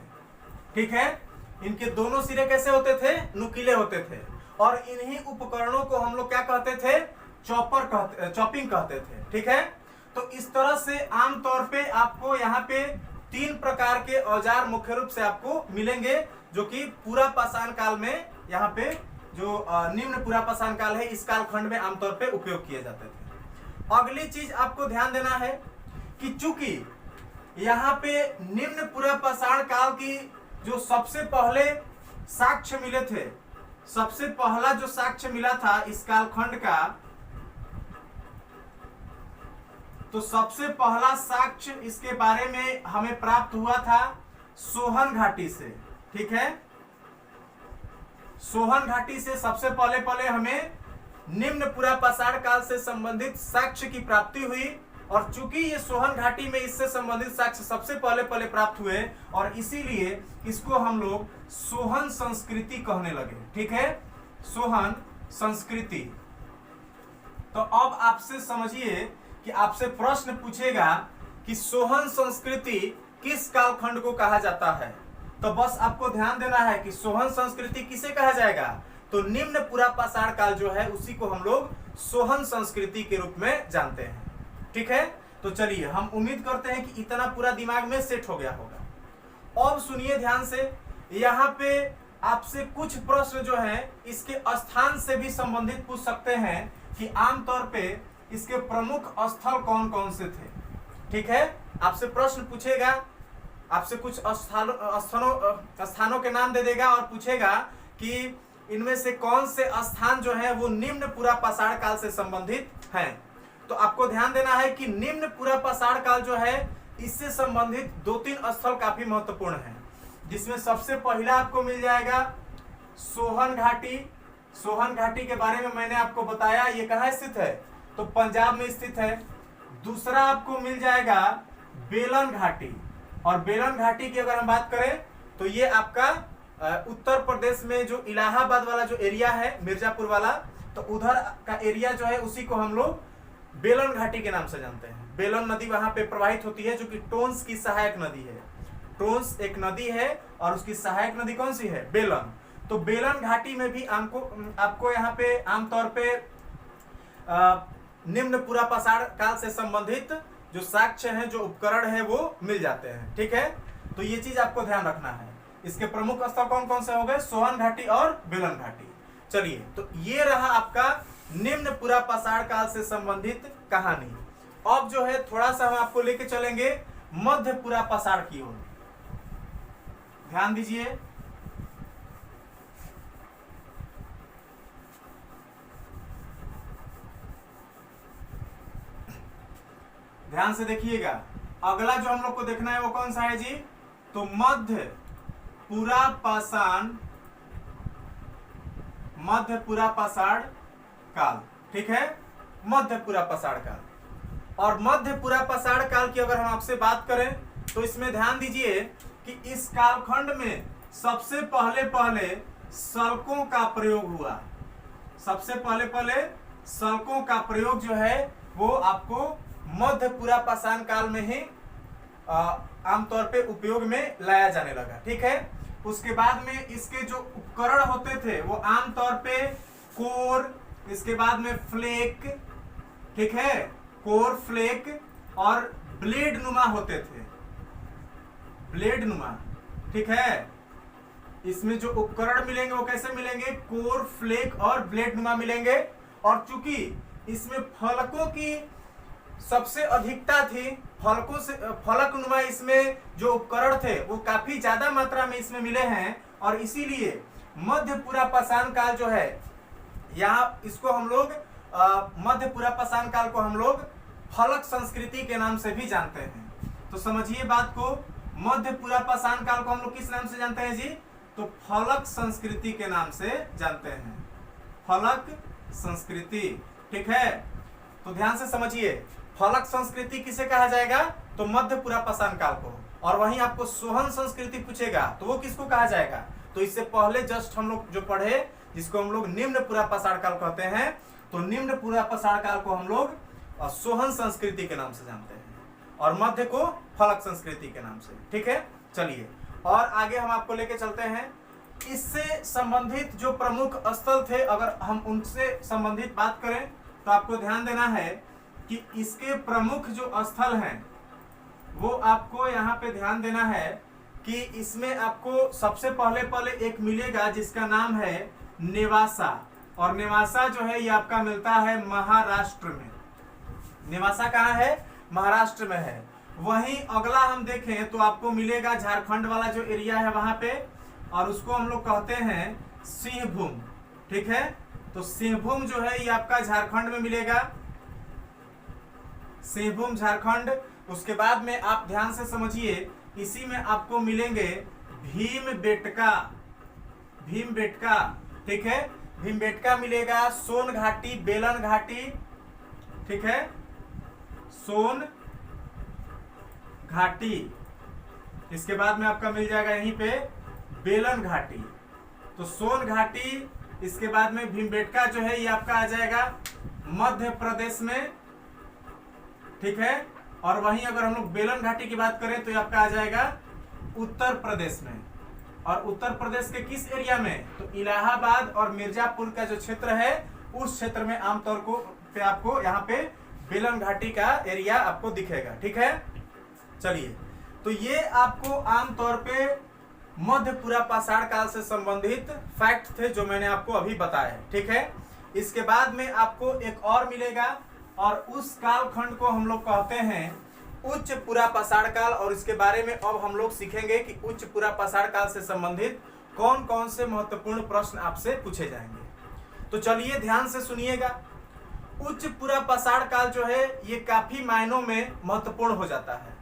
ठीक है, इनके दोनों सिरे कैसे होते थे, नुकीले होते थे, और इन्हीं उपकरणों को हम लोग क्या कहते थे, चॉपिंग कहते थे। ठीक है, तो इस तरह से आमतौर पे आपको यहाँ पे 3 प्रकार के औजार मुख्य रूप से आपको मिलेंगे, जो कि पूरा पाषाण काल में, यहाँ पे जो निम्न पूरा पाषाण काल है, इस कालखंड में आमतौर पे उपयोग किए जाते थे। अगली चीज आपको ध्यान देना है कि चूंकि यहाँ पे निम्न पूरा पाषाण काल की जो सबसे पहले साक्ष्य मिले थे, सबसे पहला जो साक्ष्य मिला था इस कालखंड का, तो सबसे पहला साक्ष्य इसके बारे में हमें प्राप्त हुआ था सोहन घाटी से। ठीक है, सोहन घाटी से सबसे पहले हमें निम्न पूरा पाषाण काल से संबंधित साक्ष्य की प्राप्ति हुई, और चूंकि ये सोहन घाटी में इससे संबंधित साक्ष्य सबसे पहले प्राप्त हुए, और इसीलिए इसको हम लोग सोहन संस्कृति कहने लगे। ठीक है, सोहन संस्कृति। तो अब आपसे समझिए कि आपसे प्रश्न पूछेगा कि सोहन संस्कृति किस कालखंड को कहा जाता है, तो बस आपको ध्यान देना है कि सोहन संस्कृति किसे कहा जाएगा, तो निम्न पूरा पाषाण काल जो है उसी को हम लोग सोहन संस्कृति के रूप में जानते हैं। ठीक है, तो चलिए, हम उम्मीद करते हैं कि इतना पूरा दिमाग में सेट हो गया होगा। अब सुनिए ध्यान से, यहाँ पे आपसे कुछ प्रश्न जो है इसके स्थान से भी संबंधित पूछ सकते हैं कि आमतौर पे इसके प्रमुख स्थल कौन कौन से थे। ठीक है, आपसे प्रश्न पूछेगा, आपसे कुछ स्थानों के नाम दे देगा और पूछेगा कि इनमें से कौन से स्थान जो है वो निम्न पूरा पाषाण काल से संबंधित हैं। तो आपको ध्यान देना है कि निम्न पूरा पाषाण काल जो है इससे संबंधित 2-3 स्थल काफी महत्वपूर्ण हैं, जिसमें सबसे पहला आपको मिल जाएगा सोहन घाटी। सोहन घाटी के बारे में मैंने आपको बताया, ये कहाँ स्थित है, तो पंजाब में स्थित है। दूसरा आपको मिल जाएगा बेलन घाटी, और बेलन घाटी की अगर हम बात करें तो ये आपका उत्तर प्रदेश में जो इलाहाबाद वाला जो एरिया है, मिर्जापुर वाला, तो उधर का एरिया जो है उसी को हम लोग बेलन घाटी के नाम से जानते हैं। बेलन नदी वहां पे प्रवाहित होती है, जो कि टोंस की सहायक नदी है। टोंस एक नदी है और उसकी सहायक नदी कौन सी है, बेलन। तो बेलन घाटी में भी आपको यहाँ पे आमतौर पे निम्न पूरा पाषाण काल से संबंधित जो साक्ष्य हैं, जो उपकरण है, वो मिल जाते हैं। ठीक है, तो ये चीज आपको ध्यान रखना है। इसके प्रमुख स्थल कौन कौन से हो गए? सोहन घाटी और बेलन घाटी। चलिए, तो ये रहा आपका निम्न पुरा पाषाण काल से संबंधित कहानी। अब जो है थोड़ा सा हम आपको लेके चलेंगे मध्य पुरा पाषाण की ओर। ध्यान दीजिए, ध्यान से देखिएगा। अगला जो हम लोग को देखना है वो कौन सा है जी? तो मध्य पुरा पाषाण, मध्य पुरा पाषाण काल। ठीक है, मध्य पुरा पाषाण काल। और मध्य पुरा पाषाण काल की अगर हम आपसे बात करें तो इसमें ध्यान दीजिए कि इस कालखंड में सबसे पहले सल्कों का प्रयोग हुआ। सबसे पहले सल्कों का प्रयोग जो है वो आपको मध्य पुरा पाषाण काल में ही आमतौर पे उपयोग में लाया जाने लगा। ठीक है, उसके बाद में इसके जो उपकरण होते थे वो आमतौर पे कोर, इसके बाद में फ्लेक, ठीक है, कोर, फ्लेक और ब्लेड नुमा होते थे, ब्लेड नुमा। ठीक है, इसमें जो उपकरण मिलेंगे वो कैसे मिलेंगे? कोर, फ्लेक और ब्लेड नुमा मिलेंगे। और चूंकि इसमें फलकों की सबसे अधिकता थी, फलकों से फलक नुमा इसमें जो उपकरण थे वो काफी ज्यादा मात्रा में इसमें मिले हैं, और इसीलिए मध्य पुरा पाषाण काल जो है, यहाँ इसको हम लोग मध्य पुरा पाषाण काल को हम लोग फलक संस्कृति के नाम से भी जानते हैं। तो समझिए बात को, मध्य पुरा पाषाण काल को हम लोग किस नाम से जानते हैं जी? तो फलक संस्कृति के नाम से जानते हैं, फलक संस्कृति। ठीक है, तो ध्यान से समझिए, फलक संस्कृति किसे कहा जाएगा? तो मध्य पुरा पाषाण काल को। और वहीं आपको सोहन संस्कृति पूछेगा तो वो किसको कहा जाएगा? तो इससे पहले जस्ट हम लोग जो पढ़े, जिसको हम लोग निम्न पुरा पाषाण काल कहते हैं, तो निम्न पुरा पाषाण काल को हम लोग सोहन संस्कृति के नाम से जानते हैं, और मध्य को फलक संस्कृति के नाम से। ठीक है, चलिए और आगे हम आपको लेके चलते हैं। इससे संबंधित जो प्रमुख स्थल थे, अगर हम उनसे संबंधित बात करें तो आपको ध्यान देना है कि इसके प्रमुख जो स्थल हैं वो आपको यहाँ पे ध्यान देना है कि इसमें आपको सबसे पहले एक मिलेगा जिसका नाम है नेवासा। और नेवासा जो है ये आपका मिलता है महाराष्ट्र में। नेवासा कहाँ है? महाराष्ट्र में है। वहीं अगला हम देखें तो आपको मिलेगा झारखंड वाला जो एरिया है वहां पे, और उसको हम लोग कहते हैं सिंहभूम। ठीक है, तो सिंहभूम जो है ये आपका झारखंड में मिलेगा, सिंहभूम झारखंड। उसके बाद में आप ध्यान से समझिए, इसी में आपको मिलेंगे भीमबेटका, भीमबेटका। ठीक है, भीमबेटका मिलेगा, सोन घाटी, बेलन घाटी। ठीक है, सोन घाटी। इसके बाद में आपका मिल जाएगा यहीं पे बेलन घाटी। तो सोन घाटी, इसके बाद में भीमबेटका जो है ये आपका आ जाएगा मध्य प्रदेश में। ठीक है, और वहीं अगर हम लोग बेलन घाटी की बात करें तो ये आपका आ जाएगा उत्तर प्रदेश में। और उत्तर प्रदेश के किस एरिया में? तो इलाहाबाद और मिर्जापुर का जो क्षेत्र है उस क्षेत्र में आमतौर को पे आपको यहाँ पे बेलन घाटी का एरिया आपको दिखेगा। ठीक है, चलिए, तो ये आपको आमतौर पे मध्य पुरा पाषाण काल से संबंधित फैक्ट थे जो मैंने आपको अभी बताया। ठीक है, इसके बाद में आपको एक और मिलेगा, और उस कालखंड को हम लोग कहते हैं उच्च पुरा पाषाण काल। और इसके बारे में अब हम लोग सीखेंगे कि उच्च पुरा पाषाण काल से संबंधित कौन कौन से महत्वपूर्ण प्रश्न आपसे पूछे जाएंगे। तो चलिए ध्यान से सुनिएगा। उच्च पुरा पाषाण काल जो है ये काफी मायनों में महत्वपूर्ण हो जाता है,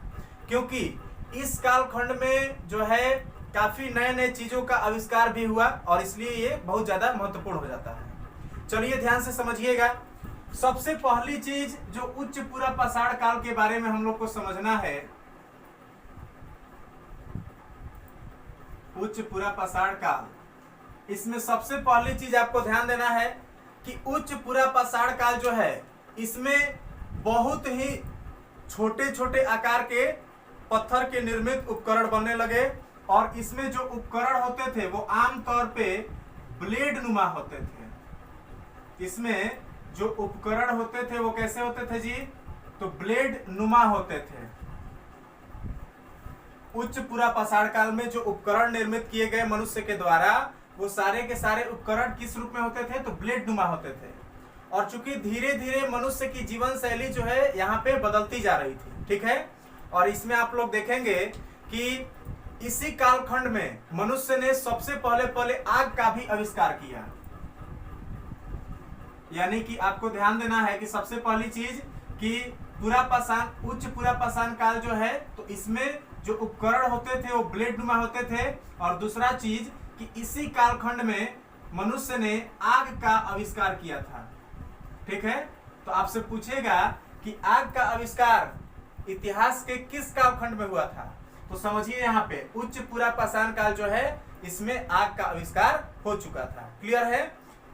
क्योंकि इस कालखंड में जो है काफी नए नए चीजों का आविष्कार भी हुआ, और इसलिए ये बहुत ज्यादा महत्वपूर्ण हो जाता है। चलिए ध्यान से समझिएगा। सबसे पहली चीज जो उच्च पुरा पाषाण काल के बारे में हम लोग को समझना है, उच्च पुरा पाषाण काल, इसमें सबसे पहली चीज आपको ध्यान देना है कि उच्च पुरा पाषाण काल जो है इसमें बहुत ही छोटे छोटे आकार के पत्थर के निर्मित उपकरण बनने लगे, और इसमें जो उपकरण होते थे वो आमतौर पे ब्लेड नुमा होते थे। इसमें जो उपकरण होते थे वो कैसे होते थे जी? तो ब्लेड नुमा होते थे। उच्च पूरा पाषाण काल में जो उपकरण निर्मित किए गए मनुष्य के द्वारा, वो सारे के सारे उपकरण किस रूप में होते थे? तो ब्लेड नुमा होते थे। और चूंकि धीरे धीरे मनुष्य की जीवन शैली जो है यहाँ पे बदलती जा रही थी, ठीक है। और इसमें आप लोग देखेंगे कि इसी कालखंड में मनुष्य ने सबसे पहले आग का भी आविष्कार किया। यानी कि आपको ध्यान देना है कि सबसे पहली चीज कि पूरा पाषाण, उच्च पूरा पाषाण काल जो है, तो इसमें जो उपकरण होते थे वो ब्लेड नुमा होते थे। और दूसरा चीज कि इसी कालखंड में मनुष्य ने आग का आविष्कार किया था, ठीक है। तो आपसे पूछेगा कि आग का आविष्कार इतिहास के किस कालखंड में हुआ था? तो समझिए यहाँ पे उच्च पूरा पाषाण काल जो है, इसमें आग का आविष्कार हो चुका था। क्लियर है?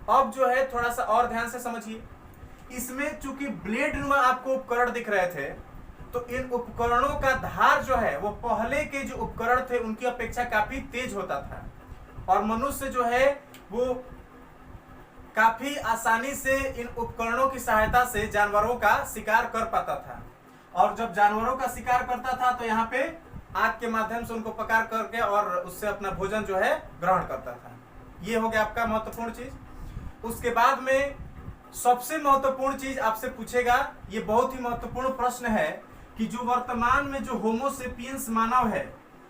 अब जो है थोड़ा सा और ध्यान से समझिए। इसमें चूंकि ब्लेड नुमा आपको उपकरण दिख रहे थे, तो इन उपकरणों का धार जो है वो पहले के जो उपकरण थे उनकी अपेक्षा काफी तेज होता था। और मनुष्य जो है वो काफी आसानी से इन उपकरणों की सहायता से जानवरों का शिकार कर पाता था। और जब जानवरों का शिकार करता था तो यहाँ पे आग के माध्यम से उनको पकड़ करके और उससे अपना भोजन जो है ग्रहण करता था। ये हो गया आपका महत्वपूर्ण चीज। उसके बाद में सबसे महत्वपूर्ण चीज आपसे पूछेगा, ये बहुत ही महत्वपूर्ण प्रश्न है कि जो वर्तमान में जो होमो सेपियंस मानव है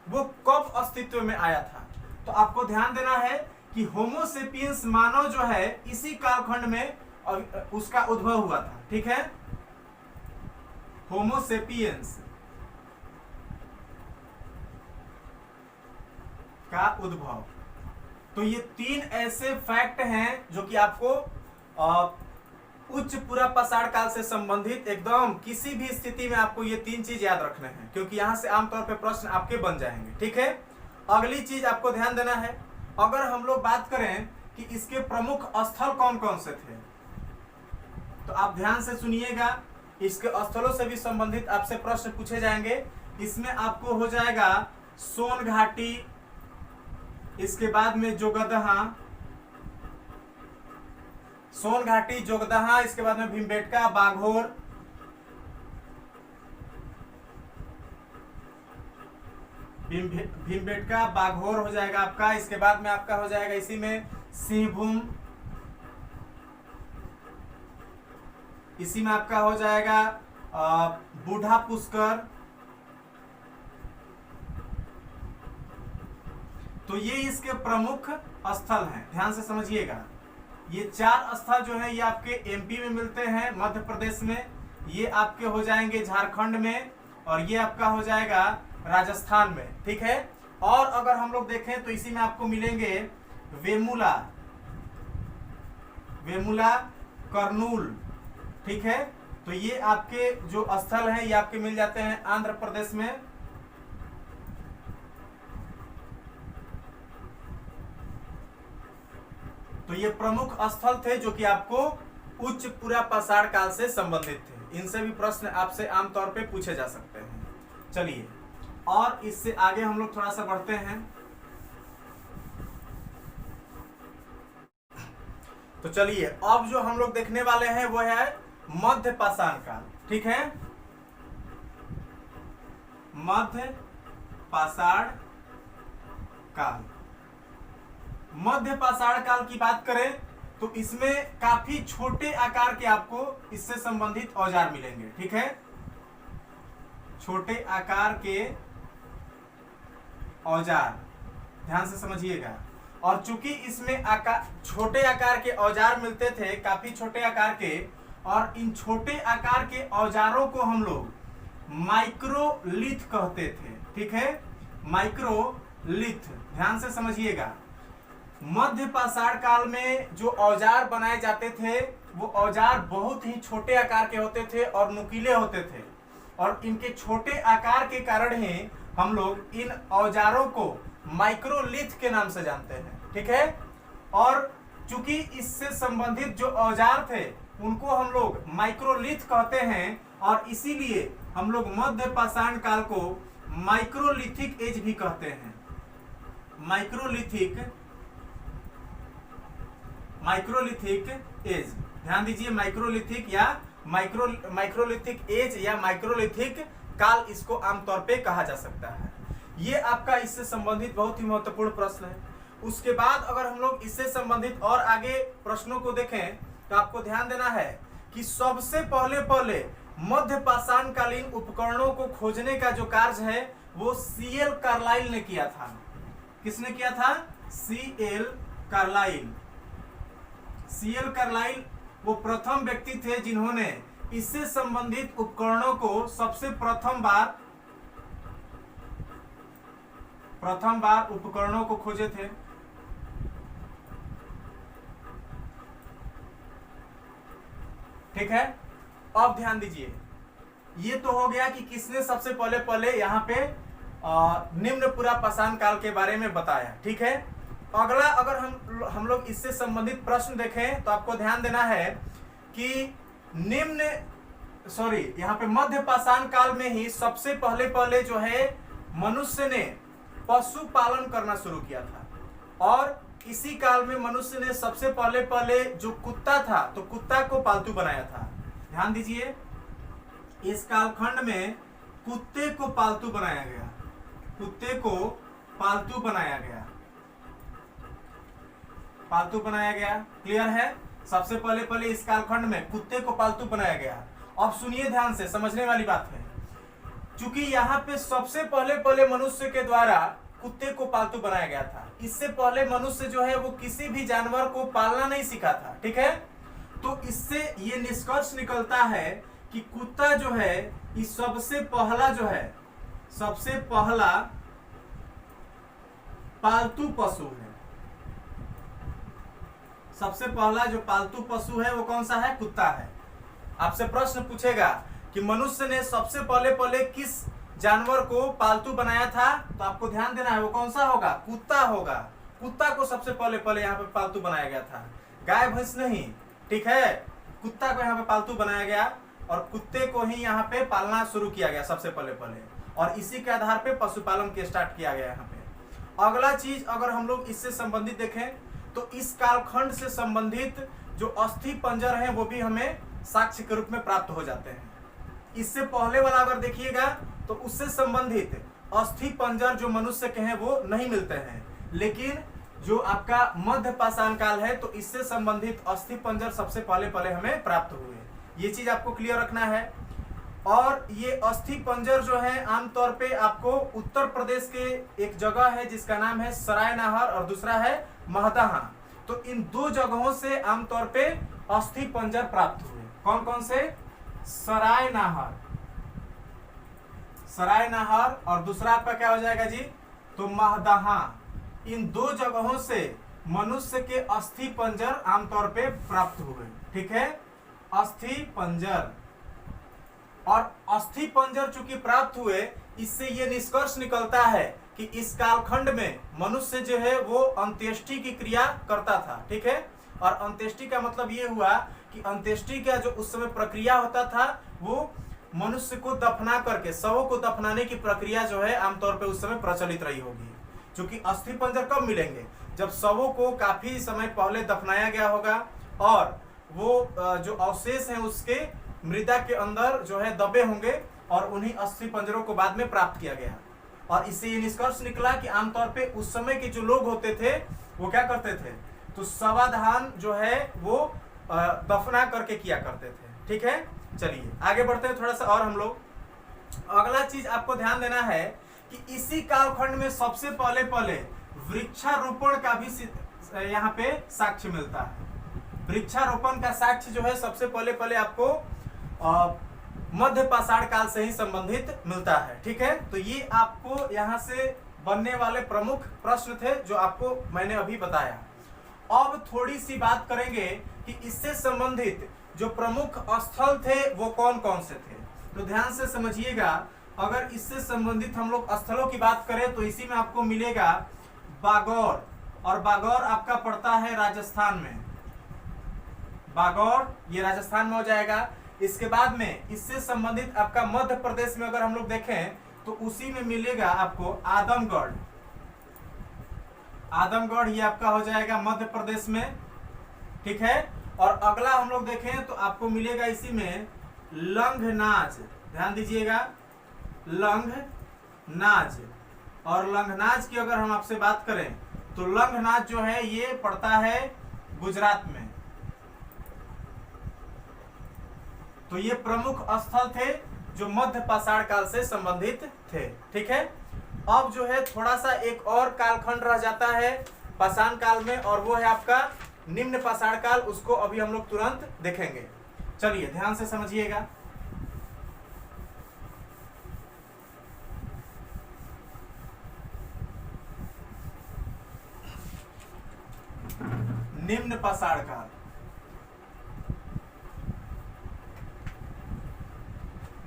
वो कब अस्तित्व में आया था? तो आपको ध्यान देना है कि होमो सेपियंस मानव जो है इसी कालखंड में उसका उद्भव हुआ था, ठीक है। होमो सेपियंस का उद्भव। तो ये तीन ऐसे फैक्ट हैं जो कि आपको उच्च पूरा पाषाण काल से संबंधित एकदम किसी भी स्थिति में आपको ये तीन चीज याद रखने हैं, क्योंकि यहां से आमतौर पे प्रश्न आपके बन जाएंगे, ठीक है। अगली चीज आपको ध्यान देना है, अगर हम लोग बात करें कि इसके प्रमुख स्थल कौन कौन से थे, तो आप ध्यान से सुनिएगा। इसके स्थलों से भी संबंधित आपसे प्रश्न पूछे जाएंगे। इसमें आपको हो जाएगा सोन घाटी, इसके बाद में जोगदहा, सोन घाटी, जोगदहा, इसके बाद में भीमबेटका, बाघोर, भीमबेटका, बाघोर हो जाएगा आपका। इसके बाद में आपका हो जाएगा इसी में सिंहभूम, इसी में आपका हो जाएगा बूढ़ा पुष्कर। तो ये इसके प्रमुख स्थल हैं, ध्यान से समझिएगा। ये चार स्थल जो है ये आपके एमपी में मिलते हैं, मध्य प्रदेश में, ये आपके हो जाएंगे झारखंड में, और ये आपका हो जाएगा राजस्थान में, ठीक है। और अगर हम लोग देखें तो इसी में आपको मिलेंगे वेमुला, वेमुला, कर्नूल, ठीक है। तो ये आपके जो स्थल हैं ये आपके मिल जाते हैं आंध्र प्रदेश में। तो ये प्रमुख स्थल थे जो कि आपको उच्च पूरा पाषाण काल से संबंधित थे। इनसे भी प्रश्न आपसे आमतौर पे पूछे जा सकते हैं। चलिए, और इससे आगे हम लोग थोड़ा सा बढ़ते हैं। तो चलिए, अब जो हम लोग देखने वाले हैं वो है मध्य पाषाण काल, ठीक है। मध्य पाषाण काल, मध्य पाषाण काल की बात करें तो इसमें काफी छोटे आकार के आपको इससे संबंधित औजार मिलेंगे, ठीक है। छोटे आकार के औजार, ध्यान से समझिएगा। और चूंकि इसमें छोटे आकार के औजार मिलते थे, काफी छोटे आकार के, और इन छोटे आकार के औजारों को हम लोग माइक्रोलिथ कहते थे, ठीक है। माइक्रोलिथ, ध्यान से समझिएगा। मध्य पाषाण काल में जो औजार बनाए जाते थे वो औजार बहुत ही छोटे आकार के होते थे और नुकीले होते थे, और इनके छोटे आकार के कारण ही हम लोग इन औजारों को माइक्रोलिथ के नाम से जानते हैं, ठीक है। और चूंकि इससे संबंधित जो औजार थे उनको हम लोग माइक्रोलिथ कहते हैं, और इसीलिए हम लोग मध्य पाषाण काल को माइक्रोलिथिक एज भी कहते हैं। माइक्रोलिथिक एज, ध्यान दीजिए, माइक्रोलिथिक या माइक्रोलिथिक एज या माइक्रोलिथिक काल इसको आमतौर पे कहा जा सकता है। ये आपका इससे संबंधित बहुत ही महत्वपूर्ण प्रश्न है। उसके बाद अगर हम लोग इससे संबंधित और आगे प्रश्नों को देखें तो आपको ध्यान देना है कि सबसे पहले मध्य पाषाणकालीन उपकरणों को खोजने का जो कार्य है वो सीएल कार्लाइल ने किया था। किसने किया था? CL Carlisle. सीएल कार्लाइल वो प्रथम व्यक्ति थे जिन्होंने इससे संबंधित उपकरणों को सबसे प्रथम बार उपकरणों को खोजे थे। ठीक है, अब ध्यान दीजिए, ये तो हो गया कि किसने सबसे पहले यहाँ पे निम्न पूरा पाषाण काल के बारे में बताया। ठीक है, अगला अगर हम लोग इससे संबंधित प्रश्न देखें तो आपको ध्यान देना है कि यहाँ पे मध्य पाषाण काल में ही सबसे पहले जो है मनुष्य ने पशु पालन करना शुरू किया था और इसी काल में मनुष्य ने सबसे पहले जो कुत्ता था तो कुत्ता को पालतू बनाया था। ध्यान दीजिए, इस कालखंड में कुत्ते को पालतू बनाया गया। कुत्ते को पालतू बनाया गया। क्लियर है? सबसे पहले इस कालखंड में कुत्ते को पालतू बनाया गया। अब सुनिए ध्यान से, समझने वाली बात है। क्योंकि यहाँ पे सबसे पहले मनुष्य के द्वारा कुत्ते को पालतू बनाया गया था। इससे पहले मनुष्य जो है वो किसी भी जानवर को पालना नहीं सीखा था। ठीक है, तो इससे ये निष्कर्ष निकलता है कि कुत्ता जो है ये सबसे पहला पालतू पशु है। सबसे पहला जो पालतू पशु है वो कौन सा है? कुत्ता है। आपसे प्रश्न पूछेगा कि मनुष्य ने सबसे पहले किस जानवर को पालतू बनाया था, तो आपको ध्यान देना है वो कौन सा होगा? कुत्ता होगा। कुत्ता को सबसे पहले यहाँ पे पालतू बनाया गया था, गाय भैंस नहीं। ठीक है, कुत्ता को यहाँ पे पालतू बनाया गया और कुत्ते को ही यहाँ पे पालना शुरू किया गया सबसे पहले और इसी के आधार पे पशुपालन के स्टार्ट किया गया यहाँ पे। अगला चीज अगर हम लोग इससे संबंधित देखें तो इस कालखंड से संबंधित जो अस्थि पंजर हैं वो भी हमें साक्ष्य के रूप में प्राप्त हो जाते हैं। इससे पहले वाला अगर देखिएगा तो उससे संबंधित अस्थि पंजर जो मनुष्य के हैं वो नहीं मिलते हैं, लेकिन जो आपका मध्य पाषाण काल है तो इससे संबंधित अस्थि पंजर सबसे पहले हमें प्राप्त हुए। ये चीज आपको क्लियर रखना है। और ये अस्थि पंजर जो है आमतौर पे आपको उत्तर प्रदेश के एक जगह है जिसका नाम है सरायनाहर और दूसरा है महदहा। तो इन दो जगहों से आमतौर पे अस्थि पंजर प्राप्त हुए। कौन कौन से? सरायनाहर और दूसरा आपका क्या हो जाएगा जी? तो महदहा। इन दो जगहों से मनुष्य के अस्थि पंजर आमतौर पे प्राप्त हुए। ठीक है, अस्थि पंजर। और अस्थि पंजर चूंकि प्राप्त हुए, इससे ये निष्कर्ष निकलता है कि इस कालखंड में मनुष्य जो है वो अंत्येष्टि की क्रिया करता था। ठीक है, और अंत्येष्टि का मतलब ये हुआ कि अंत्येष्टि का जो उस समय प्रक्रिया होता था वो मनुष्य को दफना करके, शवों को दफनाने की प्रक्रिया जो है आमतौर पे उस समय प्रचलित रही होगी। क्योंकि अस्थि पंजर कब मिलेंगे? जब शवों को काफी समय पहले दफनाया गया होगा और वो जो अवशेष हैं उसके मृदा के अंदर जो है दबे होंगे और उन्हीं अस्थि पंजरों को बाद में प्राप्त किया गया। और इससे ये निष्कर्ष निकला कि आमतौर पे उस समय के जो लोग होते थे वो क्या करते थे? तो शवाधान जो है वो दफना करके किया करते थे। ठीक है, चलिए आगे बढ़ते हैं थोड़ा सा और हम लोग। अगला चीज आपको ध्यान देना है कि इसी कालखंड में सबसे पहले वृक्षारोपण का भी यहाँ पे साक्ष्य मिलता है। वृक्षारोपण का साक्ष्य जो है सबसे पहले आपको मध्य पाषाण काल से ही संबंधित मिलता है। ठीक है, तो ये आपको यहाँ से बनने वाले प्रमुख प्रश्न थे जो आपको मैंने अभी बताया। अब थोड़ी सी बात करेंगे कि इससे संबंधित जो प्रमुख स्थल थे वो कौन कौन से थे। तो ध्यान से समझिएगा, अगर इससे संबंधित हम लोग स्थलों की बात करें तो इसी में आपको मिलेगा बागौर, और बागौर आपका पड़ता है राजस्थान में। बागौर ये राजस्थान में हो जाएगा। इसके बाद में इससे संबंधित आपका मध्य प्रदेश में अगर हम लोग देखें तो उसी में मिलेगा आपको आदमगढ़। आदमगढ़ ये आपका हो जाएगा मध्य प्रदेश में। ठीक है, और अगला हम लोग देखें तो आपको मिलेगा इसी में लंघनाज। ध्यान दीजिएगा, लंघनाज और लंघनाज की अगर हम आपसे बात करें तो लंघनाज जो है ये पड़ता है गुजरात में। तो ये प्रमुख स्थल थे जो मध्य पाषाण काल से संबंधित थे। ठीक है, अब जो है थोड़ा सा एक और कालखंड रह जाता है पाषाण काल में, और वो है आपका निम्न पाषाण काल। उसको अभी हम लोग तुरंत देखेंगे। चलिए ध्यान से समझिएगा। निम्न पाषाण काल,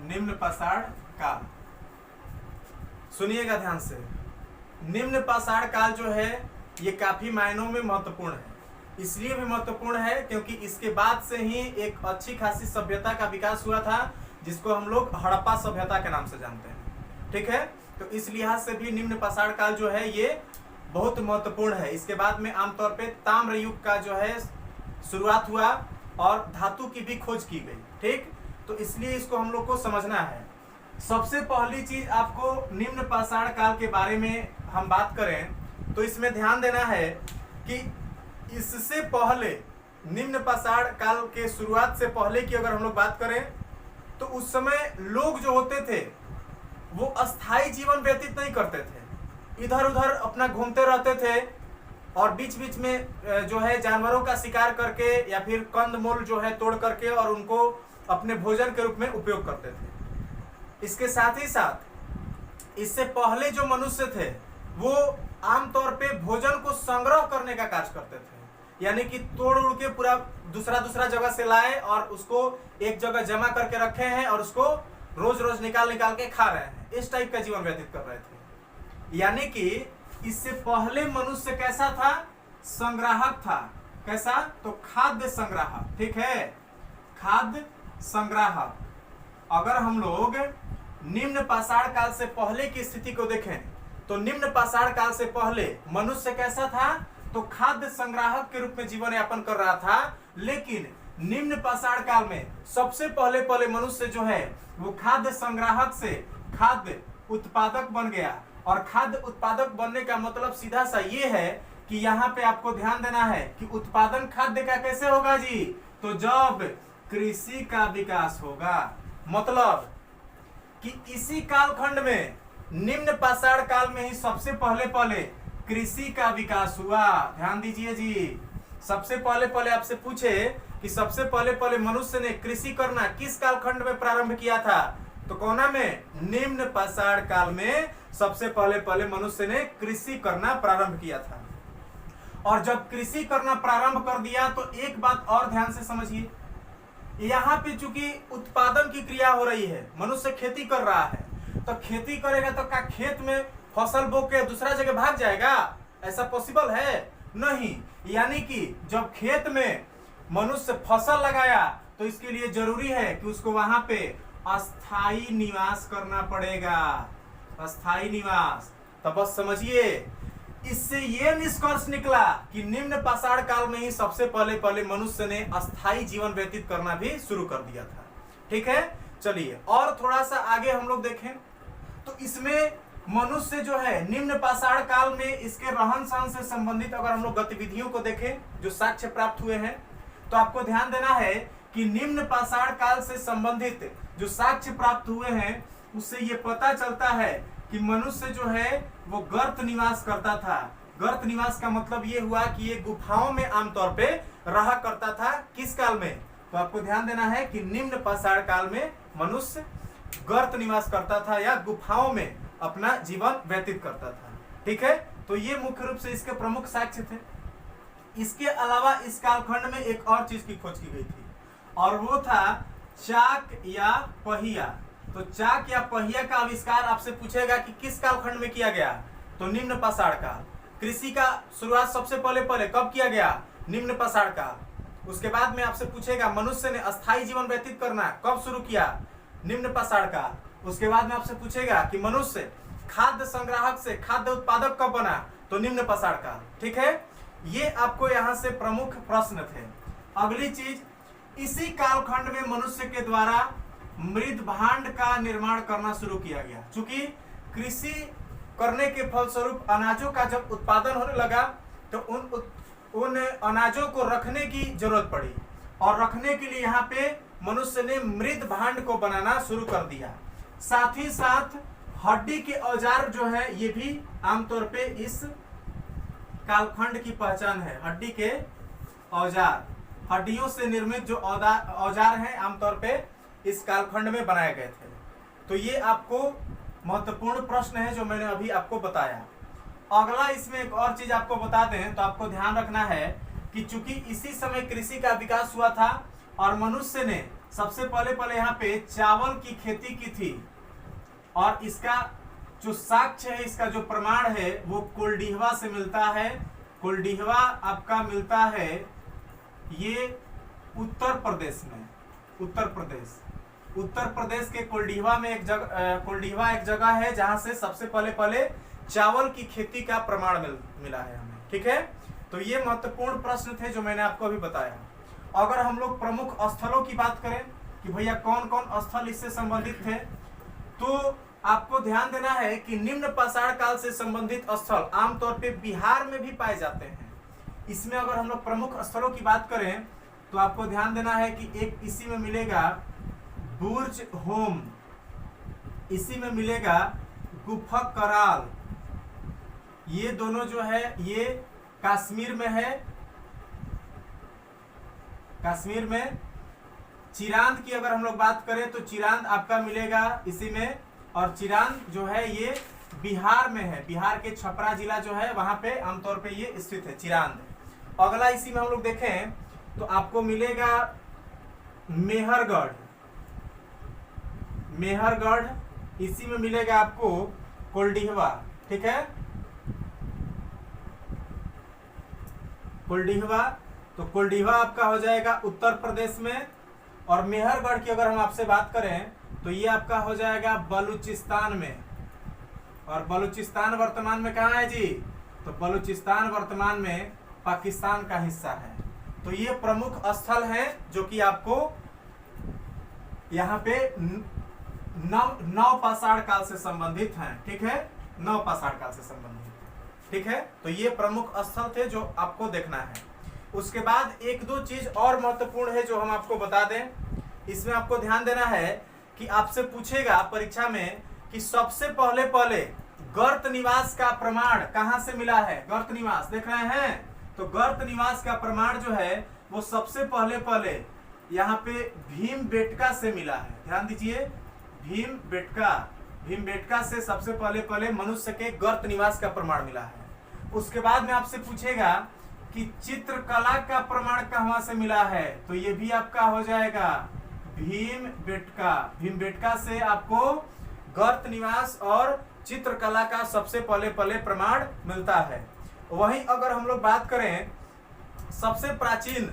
निम्न पाषाण काल, सुनिएगा ध्यान से। निम्न पाषाण काल जो है ये काफी मायनों में महत्वपूर्ण है। इसलिए भी महत्वपूर्ण है क्योंकि इसके बाद से ही एक अच्छी खासी सभ्यता का विकास हुआ था, जिसको हम लोग हड़प्पा सभ्यता के नाम से जानते हैं। ठीक है, तो इस लिहाज से भी निम्न पाषाण काल जो है ये बहुत महत्वपूर्ण है। इसके बाद में आमतौर पे ताम्र युग का जो है शुरुआत हुआ और धातु की भी खोज की गई। ठीक, तो इसलिए इसको हम लोग को समझना है। सबसे पहली चीज आपको निम्न पाषाण काल के बारे में हम बात करें तो इसमें ध्यान देना है कि इससे पहले, निम्न पाषाण काल के शुरुआत से पहले की अगर हम लोग बात करें तो उस समय लोग जो होते थे वो अस्थाई जीवन व्यतीत नहीं करते थे, इधर उधर अपना घूमते रहते थे और बीच बीच में जो है जानवरों का शिकार करके या फिर कंदमूल जो है तोड़ करके और उनको अपने भोजन के रूप में उपयोग करते थे। इसके साथ ही साथ इससे पहले जो मनुष्य थे वो आमतौर पे भोजन को संग्रह करने का कार्य करते थे, यानी कि तोड़ उड़ के पूरा दूसरा जगह से लाए और उसको एक जगह जमा करके रखे हैं और उसको रोज रोज निकाल के खा रहे हैं। इस टाइप का जीवन व्यतीत कर रहे थे। यानी कि इससे पहले मनुष्य कैसा था? संग्राहक था। कैसा? तो खाद्य संग्राहक। ठीक है, खाद्य संग्राहक। अगर हम लोग निम्न पाषाण काल से पहले की स्थिति को देखें तो निम्न पाषाण काल से पहले मनुष्य कैसा था? तो खाद्य संग्राहक के रूप में जीवन यापन कर रहा था। लेकिन निम्न पाषाण काल में सबसे पहले मनुष्य जो है वो खाद्य संग्राहक से खाद्य उत्पादक बन गया। और खाद्य उत्पादक बनने का मतलब सीधा सा ये है कि यहाँ पे आपको ध्यान देना है कि उत्पादन खाद्य का कैसे होगा जी? तो जब कृषि का विकास होगा। मतलब कि इसी कालखंड में निम्न पाषाण काल में ही सबसे पहले कृषि का विकास हुआ। ध्यान दीजिए जी, सबसे पहले आपसे पूछे कि सबसे पहले मनुष्य ने कृषि करना किस कालखंड में प्रारंभ किया था? तो कोना में? निम्न पाषाण काल में सबसे पहले मनुष्य ने कृषि करना प्रारंभ किया था। और जब कृषि करना प्रारंभ कर दिया तो एक बात और ध्यान से समझिए, यहाँ पे चूंकि उत्पादन की क्रिया हो रही है, मनुष्य खेती कर रहा है, तो खेती करेगा तो क्या खेत में फसल बो के दूसरा जगह भाग जाएगा? ऐसा पॉसिबल है? नहीं। यानी कि जब खेत में मनुष्य फसल लगाया तो इसके लिए जरूरी है कि उसको वहां पे अस्थाई निवास करना पड़ेगा। अस्थाई निवास। तो बस समझिए, इससे ये निष्कर्ष निकला कि निम्न पाषाण काल में ही सबसे पहले मनुष्य ने अस्थाई जीवन व्यतीत करना भी शुरू कर दिया था। ठीक है, चलिए और थोड़ा सा आगे हम लोग देखें तो इसमें मनुष्य जो है निम्न पाषाण काल में इसके रहन सहन से संबंधित अगर हम लोग गतिविधियों को देखें जो साक्ष्य प्राप्त हुए हैं तो आपको ध्यान देना है कि निम्न पाषाण काल से संबंधित जो साक्ष्य प्राप्त हुए हैं उससे ये पता चलता है कि मनुष्य जो है वो गर्त निवास करता था। गर्त निवास का मतलब ये हुआ कि ये गुफाओं में आमतौर पे रहा करता था। किस काल में? तो आपको ध्यान देना है कि निम्न पाषाण काल में मनुष्य गर्त निवास करता था या गुफाओं में अपना जीवन व्यतीत करता था। ठीक है, तो ये मुख्य रूप से इसके प्रमुख साक्ष्य थे। इसके अलावा इस कालखंड में एक और चीज की खोज की गई थी और वो था चाक या पहिया। तो चाक या पहिया का आविष्कार आपसे पूछेगा कि किस कालखंड में किया गया? तो निम्न पाषाण काल। कृषि का शुरुआत सबसे पहले कब किया गया? निम्न पाषाण काल। उसके बाद में आपसे पूछेगा मनुष्य ने अस्थाई जीवन व्यतीत करना कब शुरू किया? निम्न पाषाण काल। उसके बाद में आपसे पूछेगा कि मनुष्य खाद्य संग्राहक से खाद्य उत्पादक कब बना? तो निम्न पाषाण काल। ठीक है, ये आपको यहाँ से प्रमुख प्रश्न थे। अगली चीज, इसी कालखंड में मनुष्य के द्वारा मृद भांड का निर्माण करना शुरू किया गया। चूंकि कृषि करने के फलस्वरूप अनाजों का जब उत्पादन होने लगा तो उन अनाजों को रखने की जरूरत पड़ी, और रखने के लिए यहाँ पे मनुष्य ने मृद भांड को बनाना शुरू कर दिया। साथ ही साथ हड्डी के औजार जो है ये भी आमतौर पे इस कालखंड की पहचान है। हड्डी के औजार, हड्डियों से निर्मित जो औजार हैं आमतौर पे इस कालखंड में बनाए गए थे। तो ये आपको महत्वपूर्ण प्रश्न है जो मैंने अभी आपको बताया। अगला इसमें एक और चीज आपको बता दें तो आपको ध्यान रखना है कि चूंकि इसी समय कृषि का विकास हुआ था और मनुष्य ने सबसे पहले यहाँ पे चावल की खेती की थी, और इसका जो साक्ष्य है, इसका जो प्रमाण है वो कुलडीहवा से मिलता है। कुलडीहवा आपका मिलता है ये उत्तर प्रदेश में, उत्तर प्रदेश के कुलडीहवा में कुलडीहवा एक जगह है जहां से सबसे पहले चावल की खेती का प्रमाण मिला है हमें। ठीक है, तो ये महत्वपूर्ण प्रश्न थे जो मैंने आपको अभी बताया। अगर हम लोग प्रमुख स्थलों की बात करें कि भैया कौन कौन स्थल इससे संबंधित थे, तो आपको ध्यान देना है कि निम्न पाषाण काल से संबंधित स्थल आमतौर पे बिहार में भी पाए जाते हैं। इसमें अगर हम लोग प्रमुख स्थलों की बात करें तो आपको ध्यान देना है कि एक इसी में मिलेगा बुर्ज होम, इसी में मिलेगा गुफक कराल, ये दोनों जो है ये कश्मीर में है। कश्मीर में चिरांद की अगर हम लोग बात करें तो चिरांद आपका मिलेगा इसी में, और चिरांद जो है ये बिहार में है। बिहार के छपरा जिला जो है वहां पे आमतौर पे ये स्थित है चिरांद। अगला इसी में हम लोग देखें तो आपको मिलेगा मेहरगढ़, इसी में मिलेगा आपको कुलडीहवा। ठीक है, कुलडीहवा, तो कुलडीहवा आपका हो जाएगा उत्तर प्रदेश में, और मेहरगढ़ की अगर हम आपसे बात करें तो ये आपका हो जाएगा बलूचिस्तान में। और बलूचिस्तान वर्तमान में कहाँ है जी? तो बलूचिस्तान वर्तमान में पाकिस्तान का हिस्सा है। तो ये प्रमुख स्थल हैं जो कि आपको यहाँ पे नव पाषाण काल से संबंधित हैं। ठीक है, नव पाषाण काल से संबंधित। ठीक है, तो ये प्रमुख स्थल थे जो आपको देखना है। उसके बाद एक दो चीज और महत्वपूर्ण है जो हम आपको बता दें। इसमें आपको ध्यान देना है कि आपसे पूछेगा परीक्षा में कि सबसे पहले गर्त निवास का प्रमाण कहां से मिला है। गर्त निवास देख रहे हैं, तो गर्त निवास का प्रमाण जो है वो सबसे पहले यहाँ पे भीमबेटका से मिला है। ध्यान दीजिए, भीमबेटका से सबसे पहले मनुष्य के गर्त निवास का प्रमाण मिला है। उसके बाद में आपसे पूछेगा कि चित्रकला का प्रमाण कहां से मिला है, तो ये भी आपका हो जाएगा भीमबेटका से आपको गर्त निवास और चित्रकला का सबसे पहले प्रमाण मिलता है। वहीं अगर हम लोग बात करें सबसे प्राचीन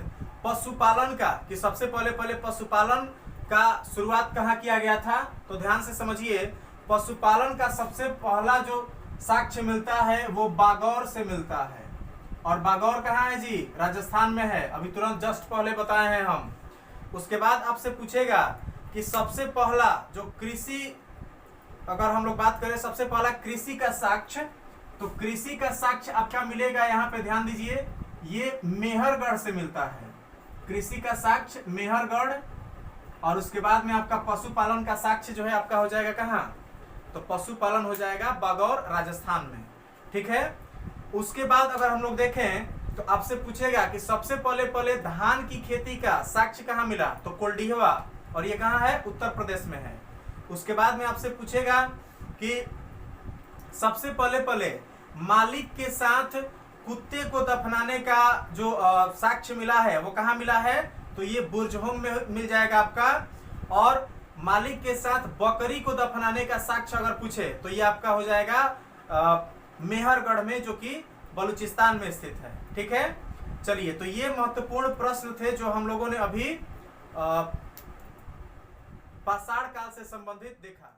पशुपालन का, कि सबसे पहले पशुपालन का शुरुआत कहाँ किया गया था, तो ध्यान से समझिए, पशुपालन का सबसे पहला जो साक्ष्य मिलता है वो बागौर से मिलता है। और बागौर कहाँ है जी? राजस्थान में है, अभी तुरंत जस्ट पहले बताए हैं हम। उसके बाद आपसे पूछेगा कि सबसे पहला जो कृषि, अगर हम लोग बात करें सबसे पहला कृषि का साक्ष्य, तो कृषि का साक्ष्य आपका मिलेगा यहाँ पे, ध्यान दीजिए, ये मेहरगढ़ से मिलता है। कृषि का साक्ष्य मेहरगढ़। और उसके बाद में आपका पशुपालन का साक्ष्य जो है आपका हो जाएगा कहाँ, तो पशुपालन हो जाएगा बागौर राजस्थान में। ठीक है, उसके बाद अगर हम लोग देखें तो आपसे पूछेगा कि सबसे पहले धान की खेती का साक्ष्य कहाँ मिला, तो कुलडीहवा, और ये कहाँ है? उत्तर प्रदेश में है। उसके बाद में आपसे पूछेगा कि सबसे पहले मालिक के साथ कुत्ते को दफनाने का जो साक्ष्य मिला है वो कहाँ मिला है, तो ये बुर्जहोम में मिल जाएगा आपका। और मालिक के साथ बकरी को दफनाने का साक्ष्य अगर पूछे तो ये आपका of जाएगा मेहरगढ़ में, जो कि बलूचिस्तान में स्थित है। ठीक है, चलिए, तो ये महत्वपूर्ण प्रश्न थे जो हम लोगों ने अभी पाषाण काल से संबंधित देखा।